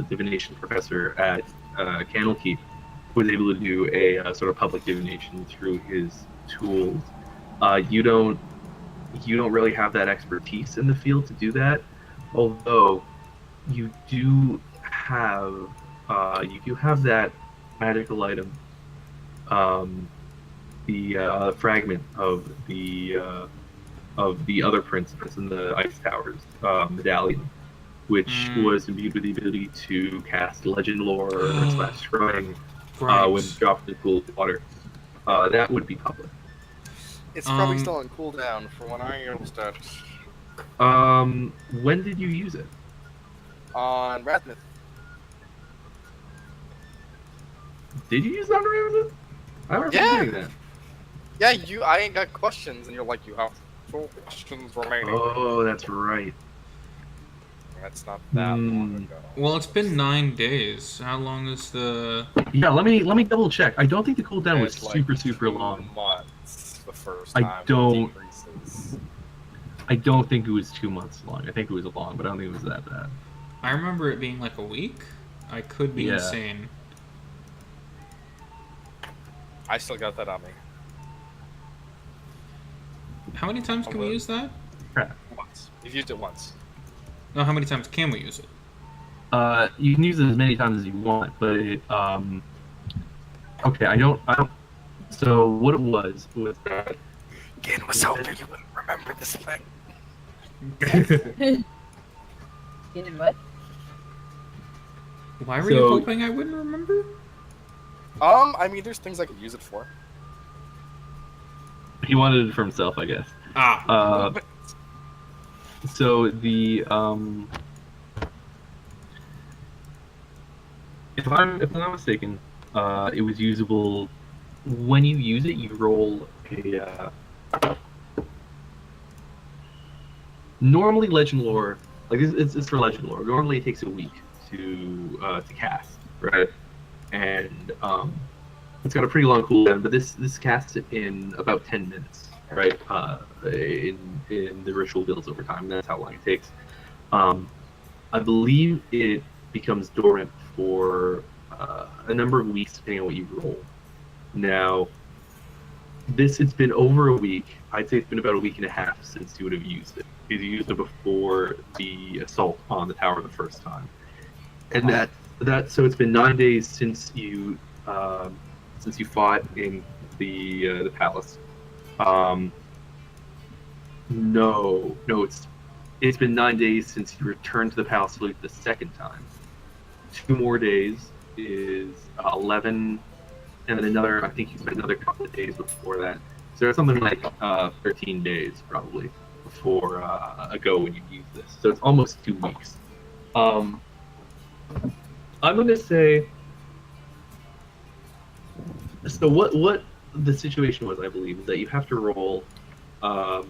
divination professor at Candlekeep, was able to do a sort of public divination through his tools. You don't really have that expertise in the field to do that, although you do have that magical item, the fragment of the other prince in the ice towers medallion, which was imbued with the ability to cast legend lore or scrying when dropped in a pool of water. That would be public. It's probably still on cooldown for when I understand. When did you use it? On Rathmith. Did you use that on Raven? I remember Yeah. doing that. Yeah, I ain't got questions, and you're like, you have 4 questions remaining. Oh, that's right. That's not that long ago. Well, it's been 9 days. How long is the? Yeah, let me double check. I don't think the cooldown was It's like super 2 long. months the first I time. don't- It decreases. I don't think it was 2 months long. I think it was long, but I don't think it was that bad. I remember it being like a week. I could be Yeah. insane. I still got that on me. How many times can we use that? Once. You've used it once. No, how many times can we use it? You can use it as many times as you want, but it, okay, I don't. So what it was that. Again, was hoping you wouldn't remember this thing. You did what? Why were you So- hoping I wouldn't remember? I mean, there's things I could use it for. He wanted it for himself, I guess. Ah. So the if I'm not mistaken, it was usable when you use it. You roll a normally legend lore, like it's for legend lore. Normally it takes a week to cast, right? And it's got a pretty long cooldown, but this casts it in about 10 minutes, right? In the ritual builds over time. That's how long it takes. I believe it becomes dormant for a number of weeks, depending on what you roll. Now, it's been over a week. I'd say it's been about a week and a half since you would have used it. Because you used it before the assault on the tower the first time, and so it's been 9 days since you fought in the palace. No, it's been 9 days since you returned to the palace to loot the second time. 2 more days is 11, and then another. I think you spent another couple of days before that. So it's something like 13 days probably before ago when you used this. So it's almost 2 weeks. I'm gonna say. So what the situation was, I believe, is that you have to roll. I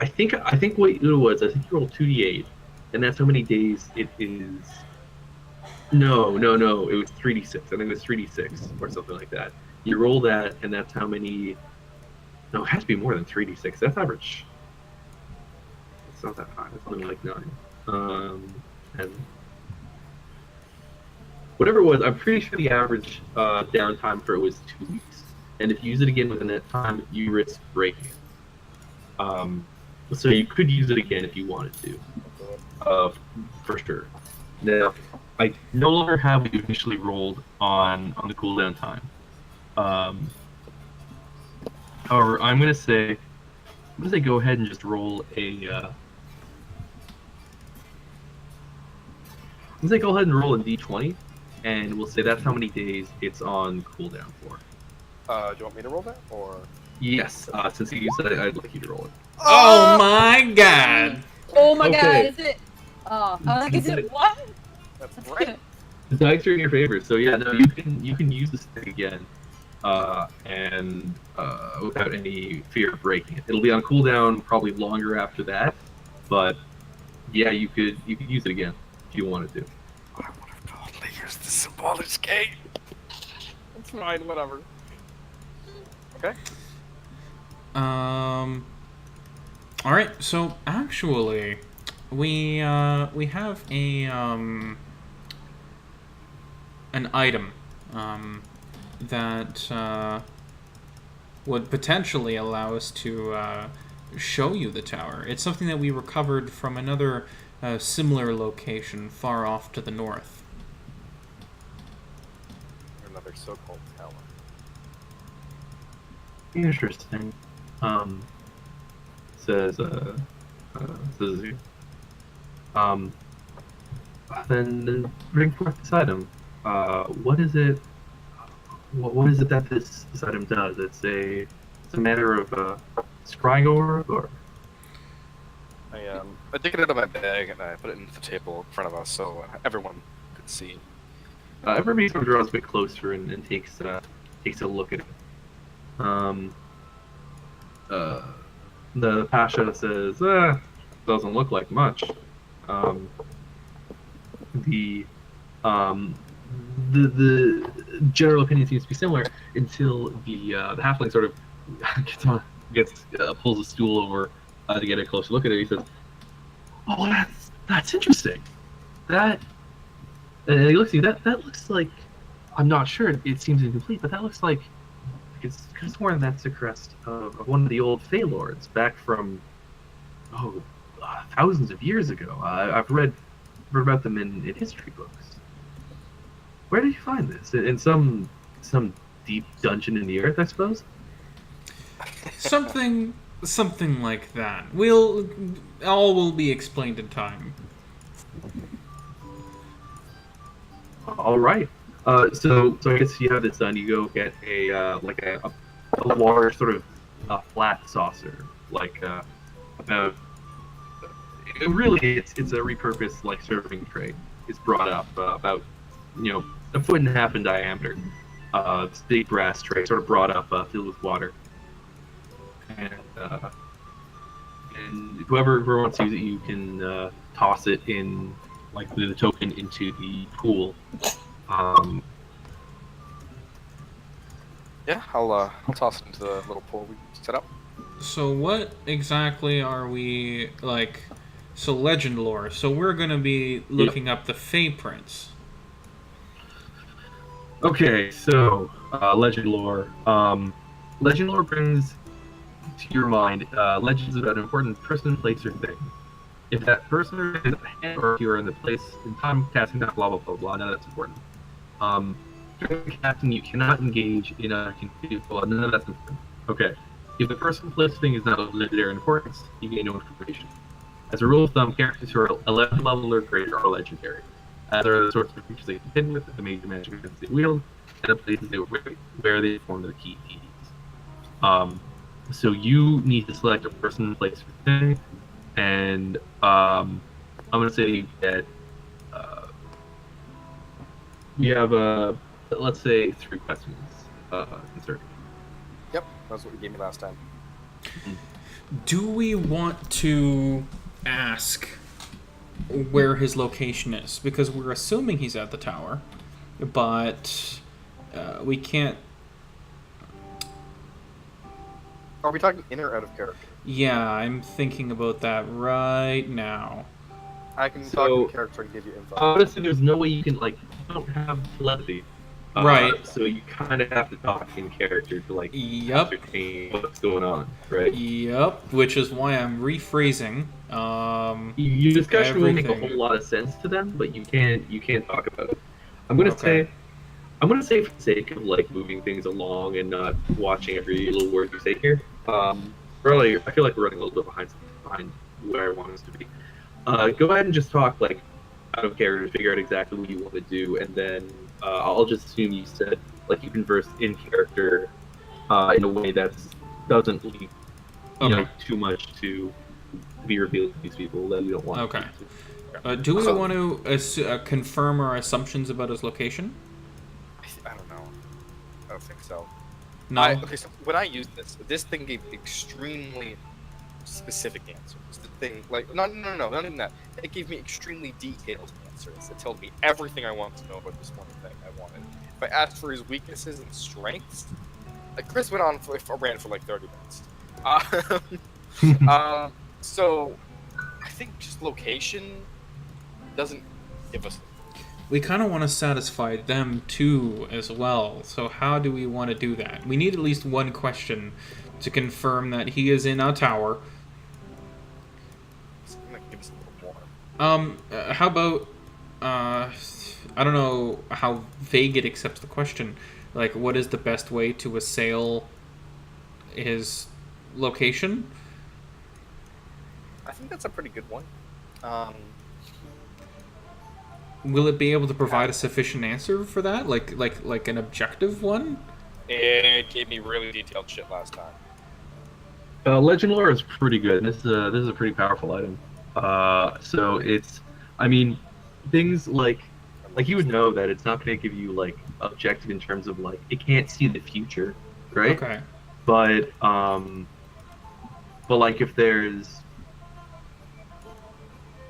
think what it was. I think you rolled 2d8, and that's how many days it is. No. It was 3d6. I think it was 3d6 or something like that. You roll that, and that's how many. No, it has to be more than 3d6. That's average. It's not that high. It's only like 9. And whatever it was, I'm pretty sure the average downtime for it was 2 weeks. And if you use it again within that time, you risk breaking it. So you could use it again if you wanted to, for sure. Now, I no longer have what you initially rolled on the cooldown time. However, I'm gonna say go ahead and just roll a. I'm gonna say go ahead and roll a d20, and we'll say that's how many days it's on cooldown for. Do you want me to roll that, or? Yes, since you said it, I'd like you to roll it. Oh my god! Oh my god, Okay. is it? Oh, I'm like, is it what? That's right. The dice are in your favor, so yeah, no, you can use this thing again, and without any fear of breaking it. It'll be on cooldown probably longer after that, but yeah, you could use it again if you wanted to. I would have totally used the symbolic gate. It's fine, whatever. Okay. All right. So actually, we have a an item that would potentially allow us to show you the tower. It's something that we recovered from another similar location far off to the north. Another so-called tower. Interesting. Says you. Then bring forth this item. What is it? What is it that this item does? It's a matter of scrying over, or I take it out of my bag and I put it into the table in front of us so everyone could see. everybody sort of draws a bit closer and takes a look at it. Um, the Pasha says, doesn't look like much. Um, the um, the general opinion seems to be similar until the halfling sort of pulls a stool over to get a closer look at it. He says, "Oh, that's interesting. That." And he looks at you. That looks like. I'm not sure. It seems incomplete, but that looks like it's sworn that's the crest of one of the old Fey Lords back from thousands of years ago. I've read about them in history books. Where did you find this? In some deep dungeon in the earth, I suppose. Something like that. All will be explained in time. All right. So I guess you have this done. You go get a large sort of flat saucer, about. Really, it's a repurposed like serving tray. It's brought up about a foot and a half in diameter. This big brass tray, sort of brought up filled with water, and whoever wants to use it, you can toss it in like the token into the pool. Yeah, I'll toss it into the little pool we set up. So what exactly are we like? So legend lore. So we're gonna be looking up the Fey Prince. Okay, so legend lore. Legend lore brings to your mind legends about an important person, place, or thing. If that person is at hand, or if you are in the place in time casting that blah blah blah blah, none of that's important. During casting, you cannot engage in a confused. None of that's important. Okay. If the person, place, thing is not of legendary importance, you gain no information. As a rule of thumb, characters who are 11 level or greater are legendary. As are the sorts of creatures they contend with, the major magic items they wield, and the places where they form their key deities. So you need to select a person, place, or thing, and I'm going to say you get. You have let's say 3 questions inserted. Yep, that's what you gave me last time. Do we want to ask where his location is? Because we're assuming he's at the tower, but we can't. Are we talking in or out of character? Yeah, I'm thinking about that right now. I can talk in character and give you info. Honestly, there's no way you can you don't have telepathy. Right. So you kind of have to talk in character to Yep. ascertain what's going on, right? Yep. Which is why I'm rephrasing. Your discussion will make a everything. whole lot of sense to them, but you can't talk about it. I'm gonna Okay. say for the sake of moving things along and not watching every little word you say here. Earlier, I feel like we're running a little bit behind where I want us to be. Go ahead and just talk out of character to figure out exactly what you want to do, and then I'll just assume you said you converse in character in a way that doesn't leave too much to be revealed to these people that we don't want. Okay. Do we want to confirm our assumptions about his location? I don't know. I don't think so. No. Okay, so when I used this thing gave extremely specific answers. The thing, not even that. It gave me extremely detailed answers. It told me everything I wanted to know about this one thing I wanted. If I asked for his weaknesses and strengths, Chris went on ran for 30 minutes. So I think just location doesn't give us. We kind of want to satisfy them too as well. So how do we want to do that? We need at least one question to confirm that he is in a tower. Give us a little more. How about I don't know how vague it accepts the question. What is the best way to assail his location? I think that's a pretty good one. Will it be able to provide a sufficient answer for that? Like an objective one? It gave me really detailed shit last time. Legend lore is pretty good. This is a pretty powerful item. So it's, things like you would know that it's not going to give you objective in terms of it can't see the future, right? Okay. but like if there's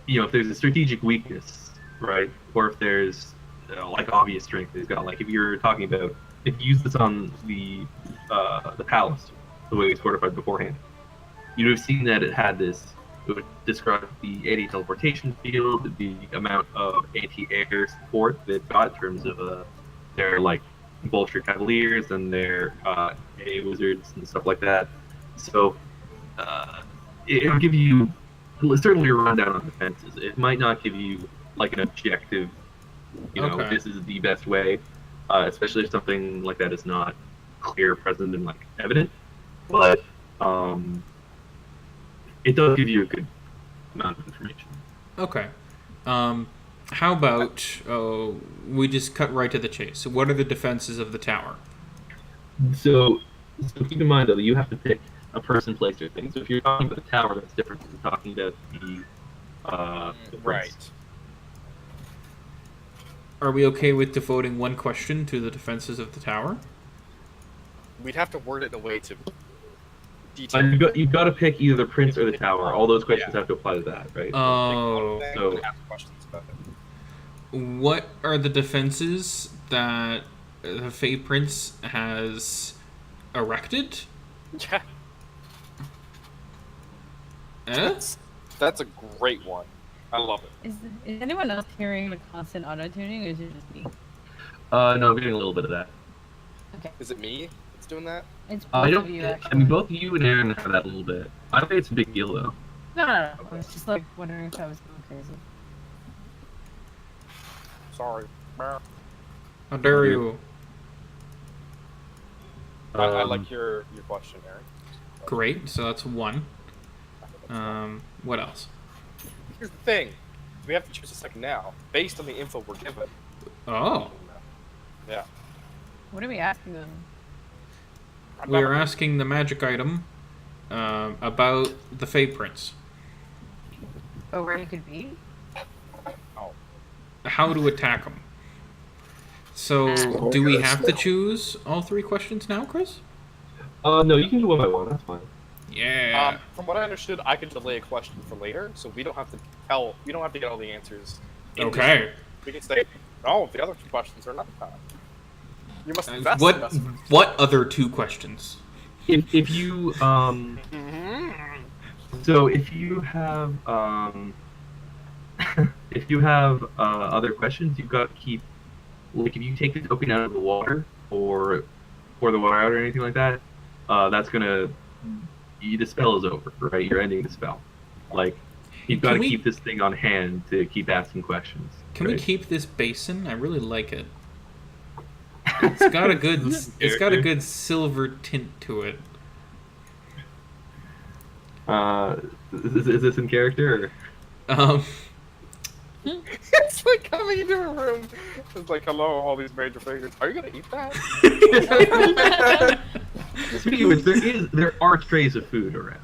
if there's a strategic weakness, right, or if there's like obvious strength he's got, like if you're talking about if you use this on the palace, the way it's fortified beforehand, you'd have seen that it had this. It would describe the anti-teleportation field, the amount of anti-air support they've got in terms of their like Bolster Cavaliers and their A Wizards and stuff like that. So it'll give you certainly a rundown on defenses. It might not give you like an objective, Okay. this is the best way, especially if something like that is not clear, present, and like evident. But it does give you a good amount of information. Okay. How about we just cut right to the chase? What are the defenses of the tower? So keep in mind though, you have to pick a person, place, or thing. So if you're talking about the tower, that's different from talking about the prince. Right. Are we okay with devoting one question to the defenses of the tower? We'd have to word it in a way to detail. You've got to pick either the prince or the tower. All those questions have to apply to that, right? Oh. So- Ask questions about it. What are the defenses that the Fey Prince has erected? Yeah, Eh? that's a great one. I love it. Is anyone else hearing the constant auto tuning, or is it just me? No, I'm getting a little bit of that. Is it me that's doing that? It's both I of don't. you, I actually. mean, both you and Aaron have that a little bit. I don't think it's a big deal though. No. I was just like wondering if I was going crazy. Sorry. How dare you? I like your question, Aaron. Great, so that's one. What else? Here's the thing. We have to choose a second now, based on the info we're given. Oh, Yeah. What are we asking them? we're asking the magic item about the Fey Prince. Oh, where he could be? How to attack him. So, do we have to choose all three questions now, Chris? No, you can do one by one. That's fine. Yeah. From what I understood, I could delay a question for later, so we don't have to tell. We don't have to get all the answers. in this. Okay. We can say, no, the other two questions are not time. You must invest What in us. what other two questions? If you so if you have other questions, you've got to keep, like, if you take the token out of the water or pour the water out or anything like that, that's gonna the spell is over, right? You're ending the spell. Like, you've got to keep this thing on hand to keep asking questions. Can we keep this basin? I really like it. It's got a good silver tint to it. Is this in character? Or? It's like coming into a room. It's like, hello, all these major figures. Are you gonna eat that? Speaking of which, there are trays of food around.